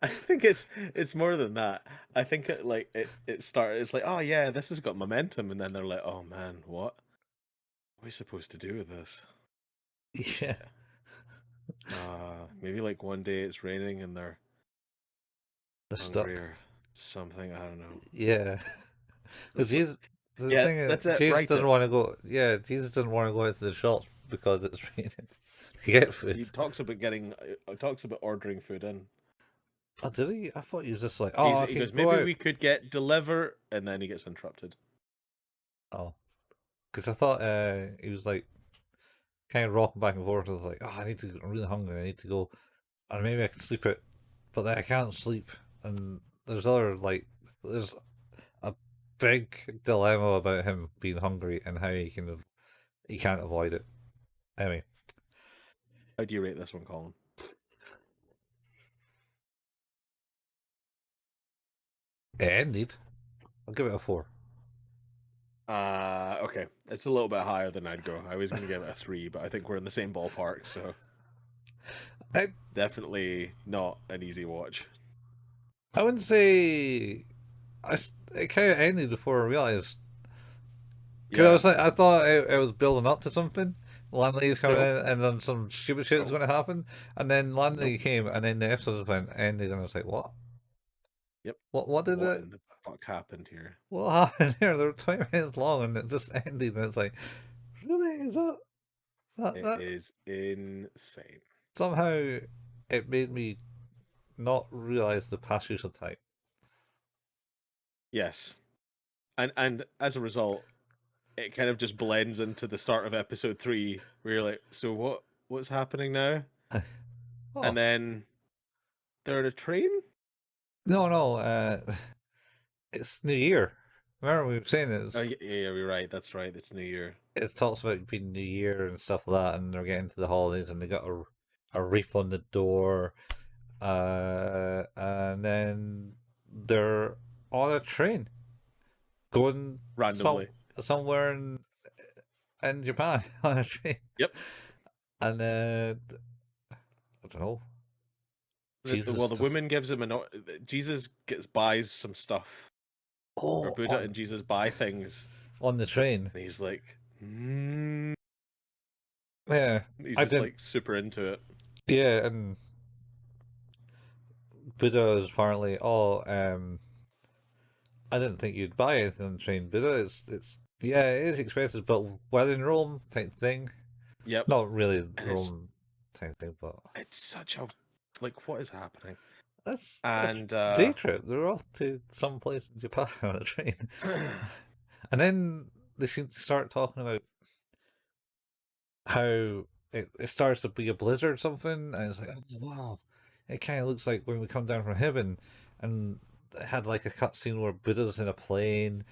I think it's more than that. I think it started. It's like, oh yeah, this has got momentum, and then they're like, oh man, what are we supposed to do with this?
Yeah.
Maybe like one day it's raining and they're
The
hungry
stuff.
or something. I don't know.
Yeah. Because Jesus, the
Yeah,
thing is,
that's it,
Jesus
write
doesn't
it.
want to go. Yeah, Jesus doesn't want to go into the shops because it's raining to get food.
He talks about ordering food in.
Oh, did he? I thought he was just like, oh,
He goes, maybe we could get deliver, and then he gets interrupted.
Oh, because I thought he was like kind of rocking back and forth. I was like, oh, I'm really hungry. I need to go, and maybe I can sleep it, but then I can't sleep. And there's a big dilemma about him being hungry and how he can't avoid it. Anyway,
How do you rate this one, Colin?
it ended. I'll give it a 4.
Okay. It's a little bit higher than I'd go. I was going to give it a 3, but I think we're in the same ballpark, so definitely not an easy watch.
I wouldn't say it kind of ended before I realized. Because I was like, I thought it was building up to something. Landley's coming in, and then some stupid shit is going to happen, and then Landley came, and then the episode went ended, and I was like, what?
Yep.
What did
in the fuck happened here?
What happened here? They were 20 minutes long, and it just ended, and it's like, really? Is that
It is insane.
Somehow, it made me not realize the passage of time.
Yes, and as a result, it kind of just blends into the start of episode 3, where you're like, so what's happening now?
Oh.
And then they're in a train?
No, it's New Year. Remember we were saying it?
Oh, yeah, you're right. That's right. It's New Year.
It talks about being New Year and stuff like that, and they're getting to the holidays, and they got a reef on the door, and then they're on a train going
Randomly.
somewhere in Japan on a train.
Yep.
And I don't know.
The woman gives him Jesus buys some stuff. Or Buddha and Jesus buy things
on the train.
And he's like,
yeah.
He's just like super into it.
Yeah, and Buddha is apparently, I didn't think you'd buy anything on the train. Buddha, it is expensive, but while in Rome type thing.
Yep.
Not really Rome type thing, but
it's such a what is happening?
That's
a
day trip. They're off to some place in Japan on a train. And then they seem to start talking about how it starts to be a blizzard or something, and it's like, oh, wow, it kind of looks like when we come down from heaven, and it had like a cutscene where Buddha's in a plane,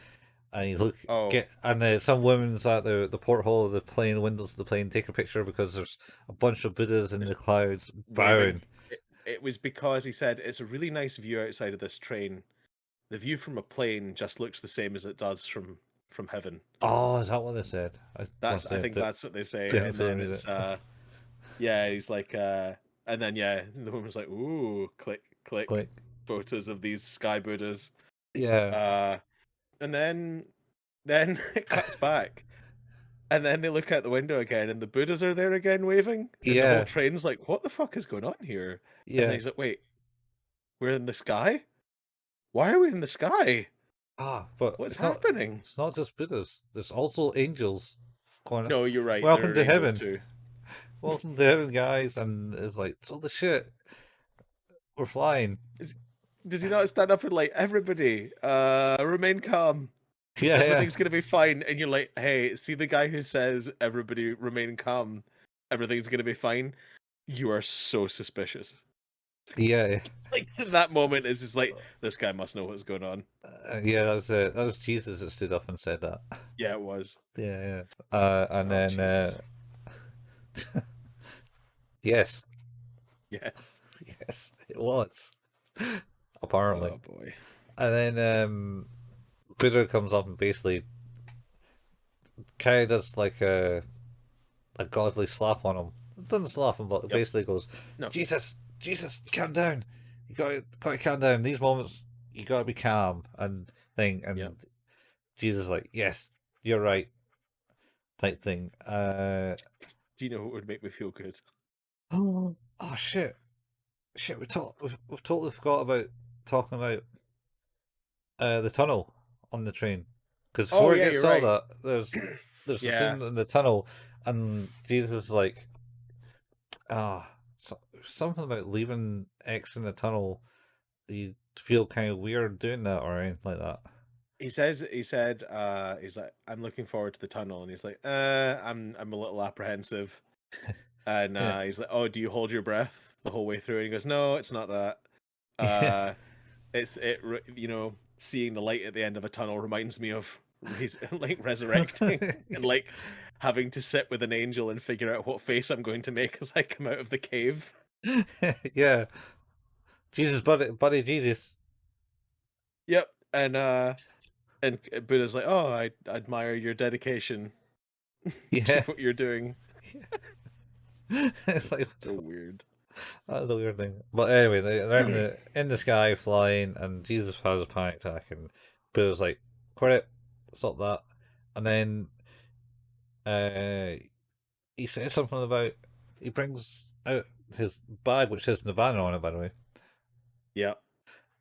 and
Oh,
some women's at the porthole of the plane, windows of the plane, take a picture because there's a bunch of Buddhas in
just
the clouds
waving.
bowing.
It was because he said it's a really nice view outside of this train. The view from a plane just looks the same as it does from heaven.
Oh, is that what they said?
I think that's what they say. And
Definitely
then
read
it's
it.
yeah, he's like and then yeah, the woman's like, ooh, click, click,
Like,
photos of these sky Buddhas.
yeah,
Uh and then it cuts back. And then they look out the window again and the Buddhas are there again waving. And the whole
yeah,
train's like, what the fuck is going on here? And then
yeah.
he's like, wait, we're in the sky? Why are we in the sky?
But
What's happening?
it's not just Buddhas. There's also angels going.
No, you're right. There
Welcome
are
to
angels
heaven.
too.
Welcome to heaven, guys. And it's like, holy shit, we're flying.
Is, does he not stand up and like, everybody, remain calm.
Yeah, yeah,
Everything's gonna be fine. And you're like, hey, see the guy who says everybody remain calm, everything's gonna be fine? You are so suspicious.
yeah.
Like that moment is just like, this guy must know what's going on.
Yeah, that was Jesus that stood up and said that.
Yeah, it was.
Yeah, yeah. And
Oh,
then
Jesus.
yes,
Yes.
yes, it was apparently.
Oh boy.
And then Buddha comes up and basically kind of does like a godly slap on him. Doesn't slap him, but
Yep.
basically goes,
No.
Jesus, calm down. You got to calm down. These moments, you got to be calm and thing. And
Yep.
Jesus is like, yes, you're right, type thing.
Do you know what would make me feel good?
Oh, shit, we've totally forgot about talking about the tunnel on the train. Because
Oh
before it
yeah,
gets
you're
to all
right.
that, there's the
Yeah.
scene in the tunnel, and Jesus is like, something about leaving X in the tunnel. You feel kind of weird doing that or anything like that.
He said he's like, I'm looking forward to the tunnel, and he's like, I'm a little apprehensive. And
Yeah,
he's like, oh, do you hold your breath the whole way through? And he goes, no, it's not that.
yeah,
You know, seeing the light at the end of a tunnel reminds me of like resurrecting and like having to sit with an angel and figure out what face I'm going to make as I come out of the cave.
yeah. Jesus, buddy, Jesus.
Yep. And Buddha's like, oh, I admire your dedication to
Yeah,
what you're doing.
it's like
So weird.
that was a weird thing. But anyway, they're in the sky flying, and Jesus has a panic attack, and Buddha's like, "Quit it, stop that." And then he says something about he brings out his bag, which says Nirvana on it, by the way,
Yep.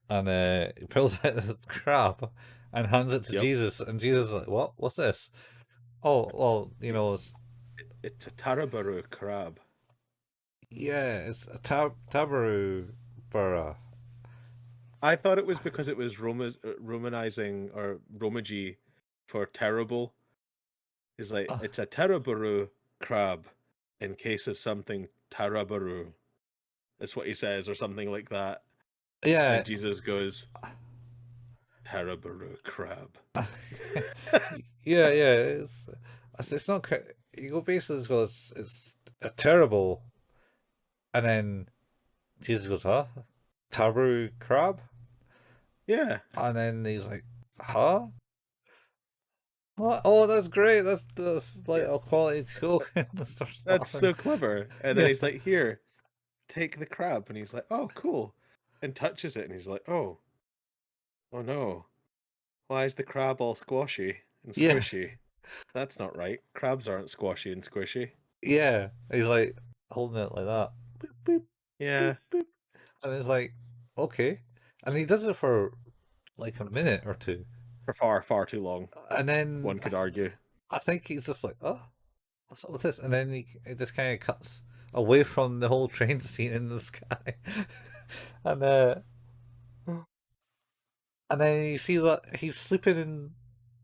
and he pulls out the crab and hands it to
Yep.
Jesus, and Jesus is like, "What? What's this?" Oh, well,
It's a Tarabaru crab.
it's a tabaru burra.
I thought it was because it was Romanizing or Romaji for terrible. It's like,
Uh,
it's a Tarabaru crab in case of something Tarabaru. That's what he says, or something like that.
yeah,
And Jesus goes, Tarabaru crab.
yeah, yeah. It's not. You go basically goes it's a terrible, and then Jesus goes, huh? Tabaru crab,
Yeah.
and then he's like, huh? What? Oh, that's great. That's like
Yeah.
a quality joke. And starts
That's
laughing.
so clever. And then
Yeah,
he's like, here, take the crab. And he's like, oh, cool. And touches it. And he's like, oh no. Why is the crab all squashy and
yeah,
squishy? That's not right. Crabs aren't squashy and squishy.
yeah. He's like holding it like that, boop, boop, boop,
Yeah.
boop. And it's like, okay, and he does it for like a minute or two,
For far, far too long,
and then
one could argue.
I think he's just like, oh, what's up with this? And then he just kind of cuts away from the whole train scene in the sky, and then you see that he's sleeping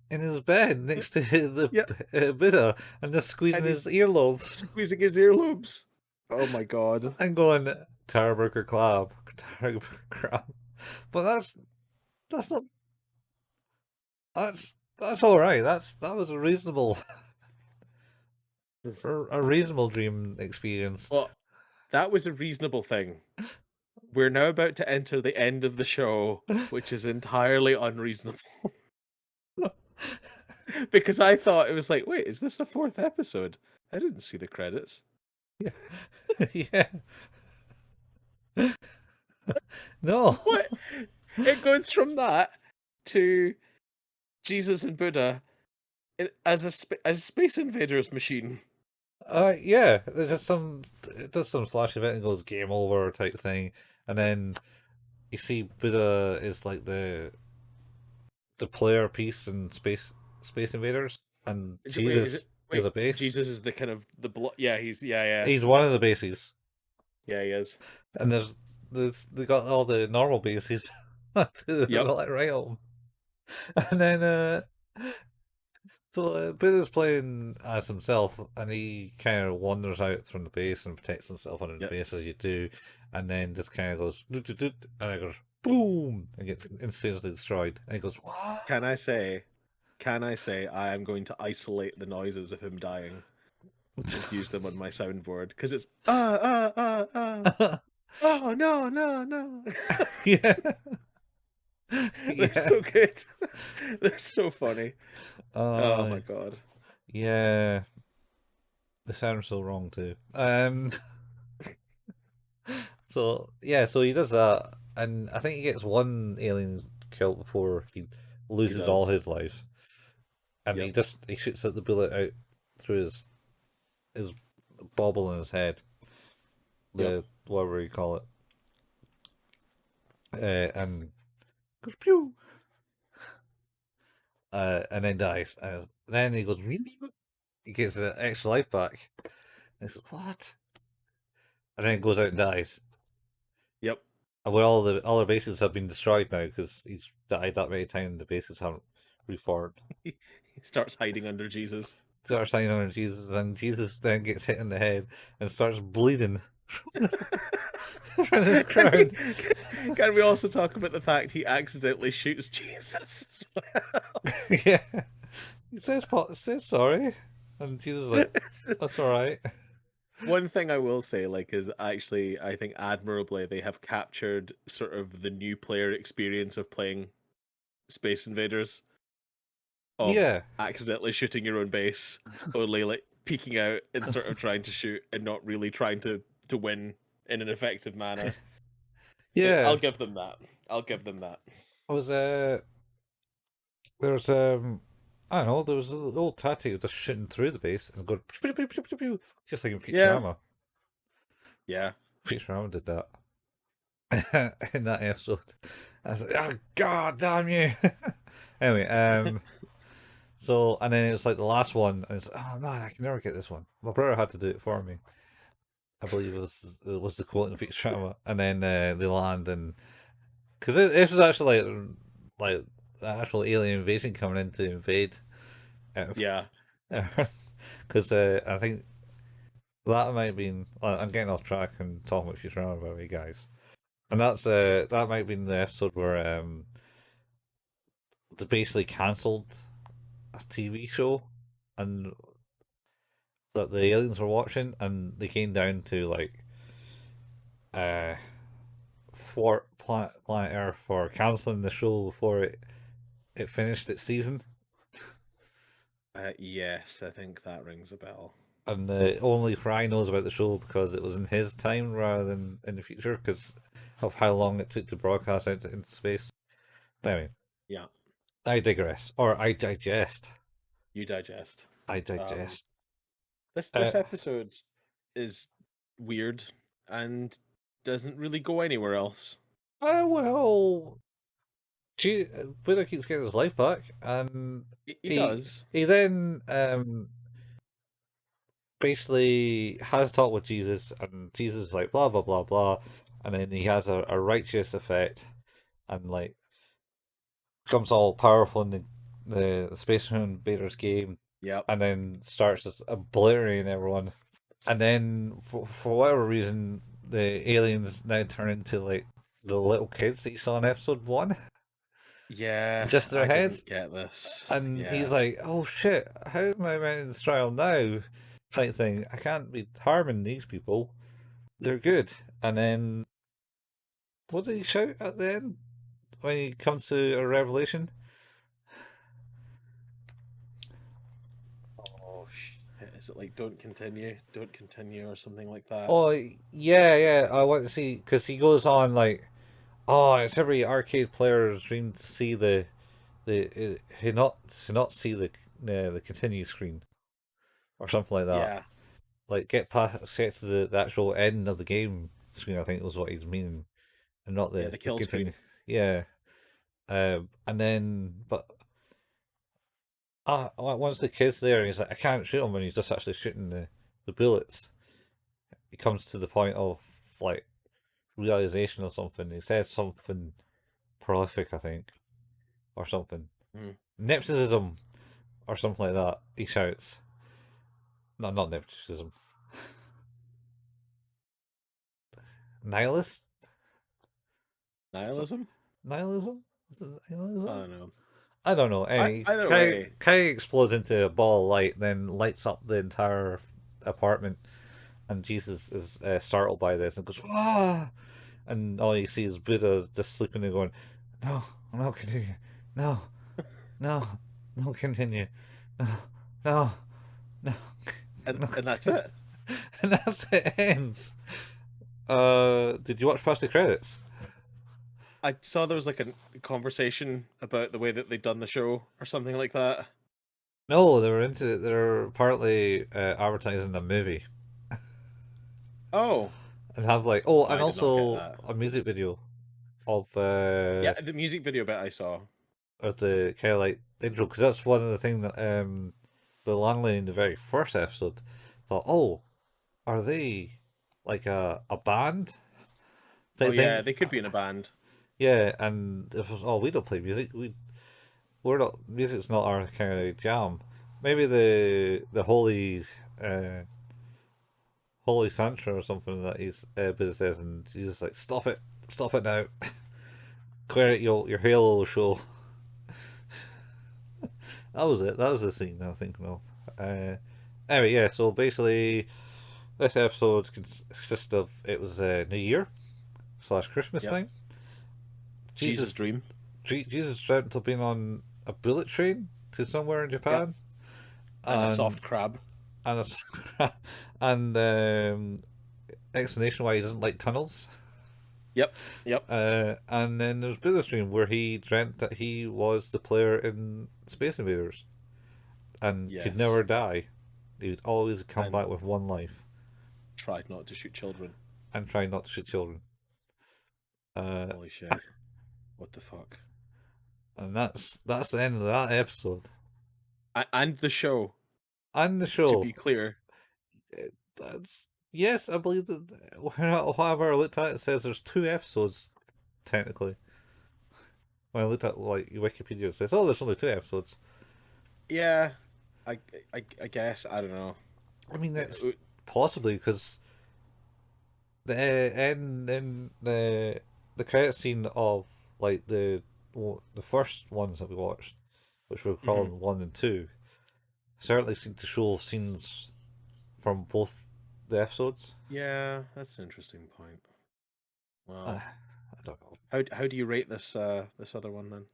in his bed next to the
Yep.
Buddha and just squeezing
And
his
he's
earlobes
squeezing his earlobes. Oh my god.
and going Tarburger Crab, Tarburger Crab. But that's not That's all right. That was a reasonable, a reasonable dream experience.
Well, that was a reasonable thing. We're now about to enter the end of the show, which is entirely unreasonable. Because I thought it was like, wait, is this a fourth episode? I didn't see the credits.
Yeah. No.
What? It goes from that to Jesus and Buddha as a Space Invaders machine.
Yeah. There's just some. It does some flash event and goes game over type thing, and then you see Buddha is like the player piece in Space Invaders, and Jesus is a base.
Jesus is the kind of yeah, yeah.
He's one of the bases,
Yeah, he is.
and they got all the normal bases to the
Yep.
realm, and then so Buddha's playing as himself, and he kind of wanders out from the base and protects himself under the
Yep.
base as you do, and then just kind of goes doot, doot, doot, and it goes boom and gets instantly destroyed, and he goes what?
Can I say I am going to isolate the noises of him dying and use them on my soundboard because it's oh no.
Yeah.
They're so good. They're so funny. Oh my god.
Yeah. They sound so wrong too. So yeah, so he does that, and I think he gets one alien killed before he loses
does.
all his life, and
Yep.
he shoots the bullet out through his bauble in his head, whatever you call it, and goes pew, and then dies. And then he goes, he gets an extra life back. And he says, what? And then goes out and dies.
Yep.
And where all the bases have been destroyed now because he's died that many times and the bases haven't reformed.
He starts hiding under Jesus.
Starts signing on Jesus, and Jesus then gets hit in the head and starts bleeding from his crown.
Can we also talk about the fact he accidentally shoots Jesus as well?
Yeah. He says sorry. And Jesus is like, that's alright.
One thing I will say, like, is actually I think admirably they have captured sort of the new player experience of playing Space Invaders. Of
Yeah.
accidentally shooting your own base, only like peeking out and sort of trying to shoot and not really trying to win in an effective manner.
Yeah.
I'll give them that.
I was there was I don't know, there was an old tattoo just shooting through the base and going pew, pew, pew, pew, pew, just like in Futurama.
Yeah.
Futurama did that in that episode. I was like, oh god damn you. Anyway, so and then it was like the last one, and it's oh man, I can never get this one. My brother had to do it for me. I believe it was the quote in Futurama, and then they land and because this was actually like the actual alien invasion coming in to invade.
Yeah.
Because I think that might have been. I'm getting off track and talking about Futurama by the way, guys. And that might have been the episode where they basically cancelled a TV show and that the aliens were watching, and they came down to like thwart planet Earth for cancelling the show before it finished its season.
Yes, I think that rings a bell.
And only Fry knows about the show because it was in his time rather than in the future because of how long it took to broadcast out into space. Anyway.
Yeah.
I digress. Or I digest.
You digest.
I digest.
This episode is weird and doesn't really go anywhere else.
Well, Buddha keeps getting his life back, and
he does.
He then basically has a talk with Jesus, and Jesus is like blah blah blah blah, and then he has a righteous effect, and like becomes all powerful in the Space Invaders game.
Yep.
And then starts just obliterating everyone, and then for whatever reason, the aliens now turn into like the little kids that you saw in episode 1.
Yeah,
just their
I
heads.
didn't get this.
And he's
Yeah.
like, "Oh shit, how am I meant to destroy them now?" Type thing. I can't be harming these people. They're good. And then, what did he shout at the end when he comes to a revelation?
Oh shit! Is it like don't continue, or something like that?
Oh yeah, yeah. I want to see because he goes on like, "Oh, it's every arcade player's dream to see to not see the continue screen or something like that.
Yeah,
Like get to the actual end of the game screen. I think was what he's meaning, and not
yeah, the
the
kill
continue.
screen.
Yeah. And then but once the kid's there, he's like, I can't shoot him, and he's just actually shooting the bullets. He comes to the point of like realization or something. He says something prolific, I think, or something.
Mm.
Neptisism or something like that. He shouts. No, not neptisism. Nihilist? So,
Nihilism?
nihilism? Is it
I
nihilism?
don't know.
I don't know. Anyway,
Either way,
Kai explodes into a ball of light, then lights up the entire apartment, and Jesus is startled by this and goes, "Ah!" And all you see is Buddha just sleeping there going, "No, no, continue. No, no, no, continue. No, no, no, no,
and that's
continue."
it.
And that's it ends. Did you watch past the credits?
I saw there was like a conversation about the way that they'd done the show or something like that.
No, they're partly advertising a movie
Oh,
and have like, oh, and
I did not get
also
that.
a music video
Yeah, the music video bit I saw.
of the kind of like intro, because that's one of the things that the landlady in the very first episode thought, oh, are they like a band
Oh
type
yeah,
thing?
they could be in a band.
Yeah, and if it's, oh, we don't play music, we're not, music's not our kind of jam. Maybe the uh holy Santa or something that he's Buddha says, and Jesus like, stop it now, clear it, your halo will show. That was it. That was the thing I was thinking of. Anyway, yeah. So basically, this episode consists of it was New Year / Christmas
Yep.
time.
Jesus
Jesus,
Dream.
Jesus dreamt of being on a bullet train to somewhere in
Yep.
Japan,
And a
and
soft crab.
and a, and explanation why he doesn't like tunnels.
Yep. Yep.
And then there's Business Dream where he dreamt that he was the player in Space Invaders and could
Yes.
never die. He would always come
And
back with one life
tried not to shoot children.
and try not to shoot children.
Holy shit. What the fuck?
And that's the end of that episode.
And the show,
And the
to
show.
be clear.
That's yes, I believe that. However, I looked at it, it says there's 2 episodes technically. When I looked at like Wikipedia, it says, "Oh, there's only 2 episodes."
Yeah. I guess. I don't know.
I mean, it's possibly because the end in the credit scene of like the first ones that we watched, which we're calling 1 and 2, certainly seem to show scenes from both the episodes.
Yeah, that's an interesting point. Wow.
I don't know.
How do you rate this other one then?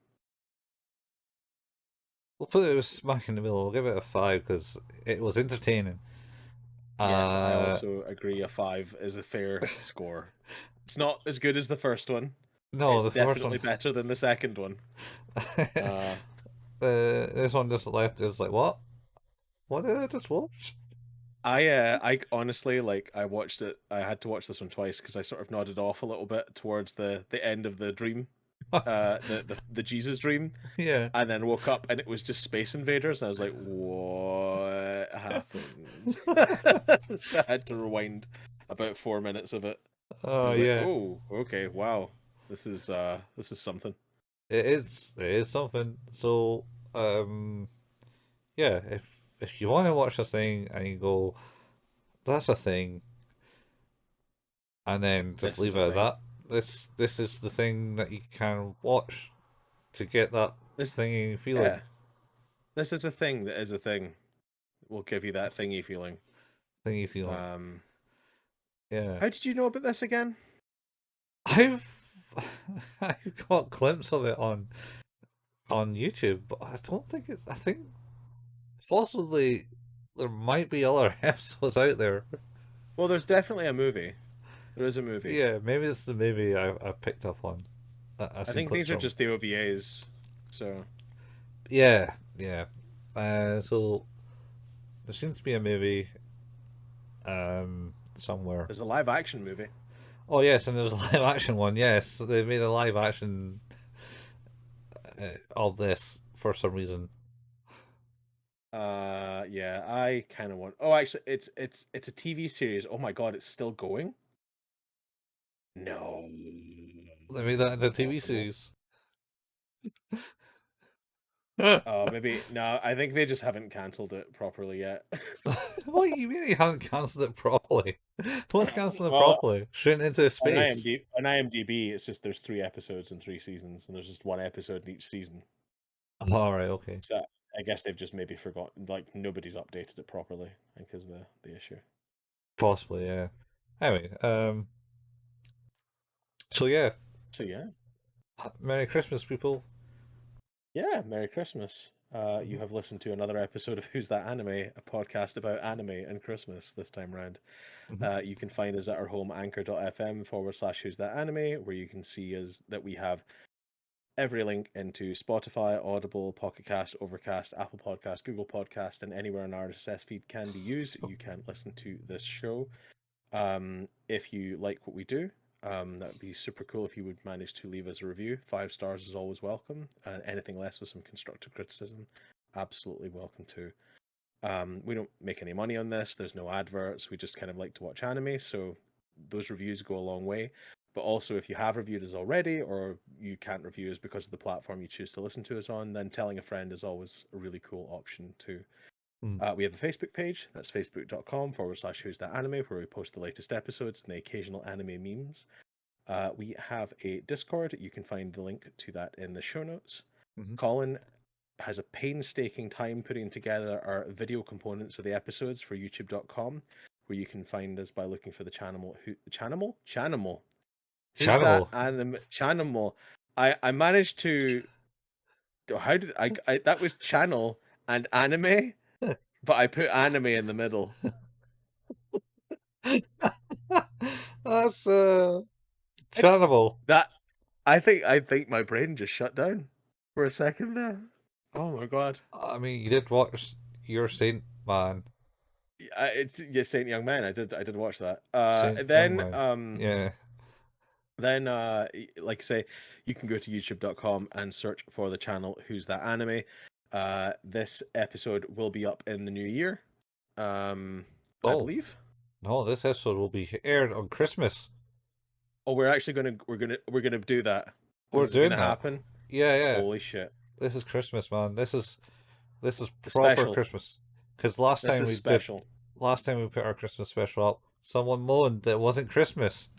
We'll put it smack in the middle. We'll give it a 5 because it was entertaining.
Yes, I also agree. A 5 is a fair score. It's not as good as the first one.
No,
It's
the first
definitely
one.
better than the second one.
This one just left. It was like, what? What did I just watch?
I honestly I watched it. I had to watch this one twice because I sort of nodded off a little bit towards the end of the dream, the Jesus dream,
Yeah.
and then woke up and it was just Space Invaders, and I was like, what happened? So I had to rewind about 4 minutes of it. I
Oh
was like,
yeah.
oh, okay, wow, this is something.
It is something. So yeah, if you want to watch this thing and you go, that's a thing, and then just
This is
leave
a
it at
thing.
that. This is the thing that you can watch to get that
This,
thingy feeling.
yeah, this is a thing that is a thing. Will give you that thingy feeling.
Thingy feeling. Yeah.
How did you know about this again?
I've I've got a glimpse of it on YouTube, but I don't think it's. I think possibly there might be other episodes out there.
Well, there's definitely a movie. There is a movie.
Yeah, maybe it's the movie I picked up on. I
I
seen
think
clips
these are
from.
just the OVAs. So
Yeah, yeah. So there seems to be a movie somewhere.
there's a live action movie.
Oh yes, and there's a live action one. Yes, they made a live action of this for some reason.
Yeah, I kind of want. Oh, actually, it's a TV series. Oh my god, it's still going. No,
They made that into a TV
impossible.
series.
Oh, maybe no. I think they just haven't cancelled it properly yet.
What do you mean you haven't cancelled it properly? What's cancelling it
Well,
properly? Shooting into
on
space.
IMDb, it's just there's 3 episodes and 3 seasons, and there's just one episode in each season.
All right, okay.
So I guess they've just maybe forgotten. Like nobody's updated it properly. I think is the issue.
Possibly, yeah. Anyway, so yeah,
So yeah,
Merry Christmas, people.
yeah. Merry Christmas. You have listened to another episode of Who's That Anime, a podcast about anime and Christmas this time round.
Mhm.
You can find us at our home anchor.fm/Who's That Anime, where you can see us that we have every link into Spotify, Audible, Pocket Cast, Overcast, Apple Podcast, Google Podcast, and anywhere an RSS feed can be used. You can listen to this show. If you like what we do, that would be super cool if you would manage to leave us a review. 5 stars is always welcome. Anything less with some constructive criticism, absolutely welcome too. We don't make any money on this. There's no adverts. We just kind of like to watch anime, so those reviews go a long way. But also, if you have reviewed us already, or you can't review us because of the platform you choose to listen to us on, then telling a friend is always a really cool option too.
Mm.
We have a Facebook page. That's facebook.com/Who's That Anime, where we post the latest episodes and the occasional anime memes. We have a Discord. You can find the link to that in the show notes.
Mhm.
Colin has a painstaking time putting together our video components of the episodes for youtube.com, where you can find us by looking for the channel. Channel? Who's that
Channel.
anime? Channel. I managed to. How did I? That was channel and anime, but I put anime in the middle.
That's channel.
That I think my brain just shut down for a second there. Oh my god.
I mean, you did watch Your Saint Man,
It's yeah, Saint Young Man. I did watch that.
Saint Young Man. Yeah.
Then like I say, you can go to youtube.com and search for the channel Who's That Anime. This episode will be up in the new year. I
Oh
believe.
no, this episode will be aired on Christmas.
Oh, we're actually gonna do that.
We're
This is
doing
gonna
that.
happen.
Yeah, yeah.
Holy shit.
This is Christmas, man. This is proper
Special.
Christmas. Because last
This
time
is
we
special.
put our Christmas special up, someone moaned that it wasn't Christmas.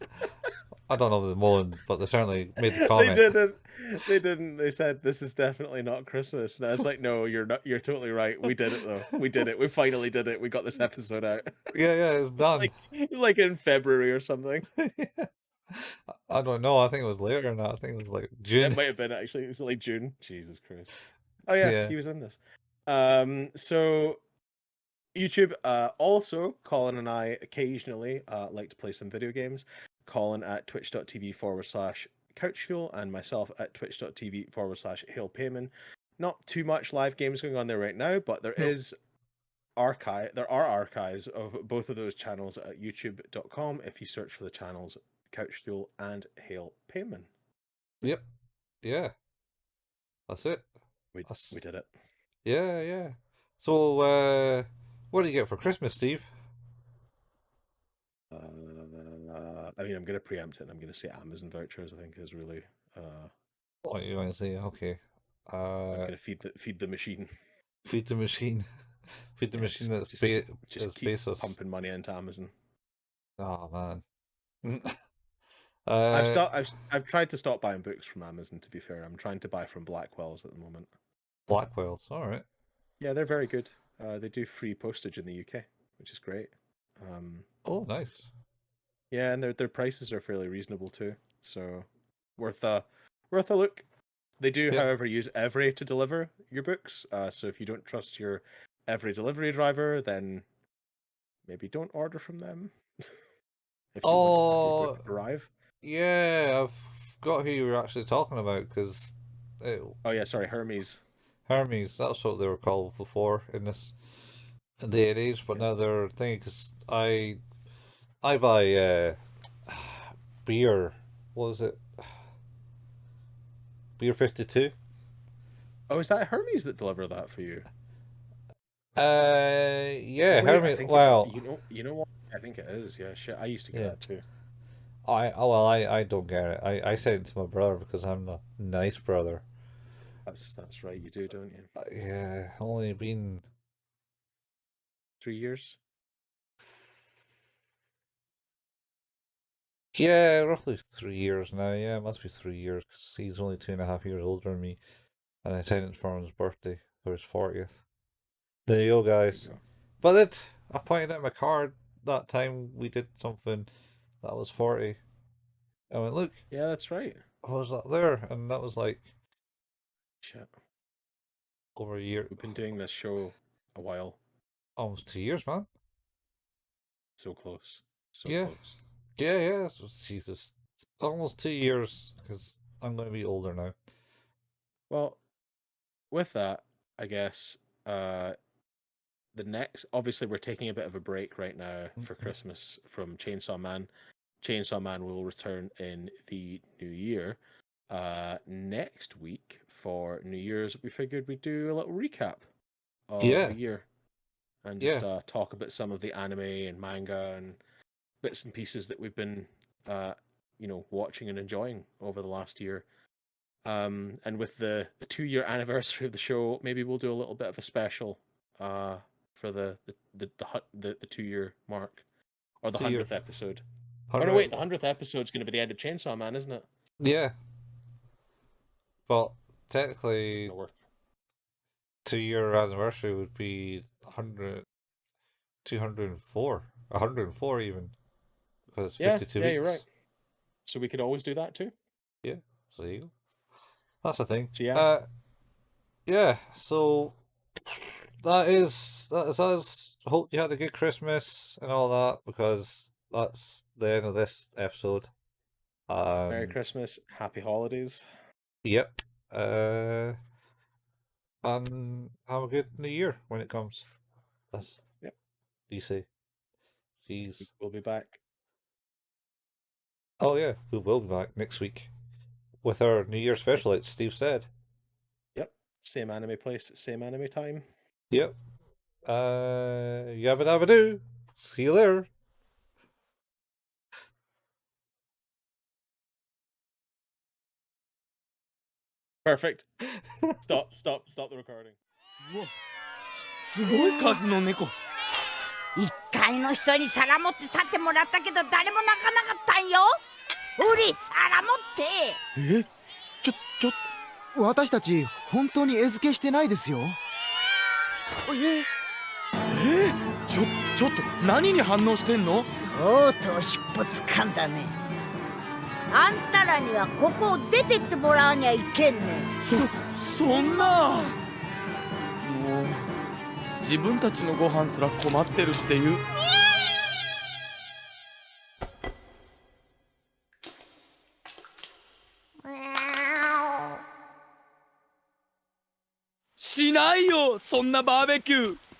I don't know if they moaned, but they certainly made the
They
comment.
didn't. They didn't. They said this is definitely not Christmas. And I was like, no, you're not. You're totally right. We did it though. We did it. We finally did it. We got this episode out.
Yeah, yeah, it's done.
It was like in February or something.
I don't know. I think it was later than that. I think it was like June.
It might have been actually. It was like June. Jesus Christ. Oh yeah,
Yeah.
he was in this. So YouTube. Also, Colin and I occasionally like to play some video games. Colin at twitch.tv/couchfuel and myself at twitch.tv/hailpayman. Not too much live games going on there right now, but there
Nope.
is there are archives of both of those channels at youtube.com if you search for the channels Couchfuel and Hail Payman.
Yep. Yeah. That's it.
We did it.
Yeah, yeah. So, what do you get for Christmas, Steve?
I mean, I'm going to preempt it and I'm going to say Amazon vouchers. I think is really.
What you want to say? Okay.
I'm going to feed the machine.
Feed the machine. Feed the
Yeah,
machine that's
just
is
keep
Bezos.
pumping money into Amazon.
Oh man.
I've
Uh,
stopped. I've tried to stop buying books from Amazon. To be fair, I'm trying to buy from Blackwell's at the moment.
Blackwell's, all right.
Yeah, they're very good. They do free postage in the UK, which is great.
Oh, nice.
Yeah, and their prices are fairly reasonable too. So worth a look. They do,
Yep.
however, use Every to deliver your books. So if you don't trust your Every delivery driver, then maybe don't order from them if you want to have your book
Oh,
arrive.
yeah, I've got who you were actually talking about because
Oh yeah, sorry, Hermes.
Hermes, that's what they were called before in this day and age, but
Yeah.
now they're thinking because I buy beer. What is it? Beer 52.
Oh, is that Hermes that deliver that for you? Oh,
Yeah,
wait, I
Hermes.
think it.
Well,
You know what? I think it is. Yeah, shit. I used to get
yeah.
that too.
I don't get it. I sent it to my brother because I'm the nice brother.
That's right. You do, don't you?
Yeah, only been
3 years.
yeah, roughly 3 years now. Yeah, it must be 3 years because he's only 2.5 years older than me, and I sent it for his birthday for his 40th. There you go,
There you
guys.
go.
But I pointed out my card that time we did something that was 40. I went, look,
Yeah, that's right.
I was up there, and that was like
Shit.
over a year,
We've been doing this show a while.
almost 2 years, man.
So close. So
Yeah,
close.
yeah. So, Jesus, it's almost 2 years because I'm going to be older now.
Well, with that, I guess the next, obviously, we're taking a bit of a break right now for Christmas from Chainsaw Man. Chainsaw Man will return in the new year. Next week for New Year's, we figured we'd do a little recap of
Yeah,
the year and just
yeah.
talk about some of the anime and manga and bits and pieces that we've been, uh, watching and enjoying over the last year. And with the 2 year anniversary of the show, maybe we'll do a little bit of a special for the 2 year mark or the
2 years.
100th episode. Oh no, wait,
100.
the 100th episode is going to be the end of Chainsaw Man, isn't it?
Yeah, but technically,
No work.
2 year anniversary would be 100, 204, 104 even, because
Yeah,
52
yeah, you're right.
weeks.
So we could always do that too.
Yeah, so there you go. That's the thing.
So yeah,
Yeah, so that is us. Hope you had a good Christmas and all that because that's the end of this episode.
Merry
Um,
Christmas, Happy Holidays.
yep. And have a good New Year when it comes. That's
Yep,
DC. Jeez.
we'll be back.
Oh yeah, we will be back next week with our New Year special, like Steve said.
Yep, same anime place, same anime time.
Yep. Yabba dabba doo. See you later.
Perfect. Stop the recording.
すごい数の猫。
一階の人に皿持って立ってもらったけど誰も泣かなかったんよ。うり皿持って。
私たち本当に餌付けしてないですよ。ちょっと何に反応してんの？
とうとう尻尾つかんだね。あんたらにはここを出てってもらわにゃいけんねん。
そんな。もう自分たちのご飯すら困ってるっていう。しないよそんなバーベキュー。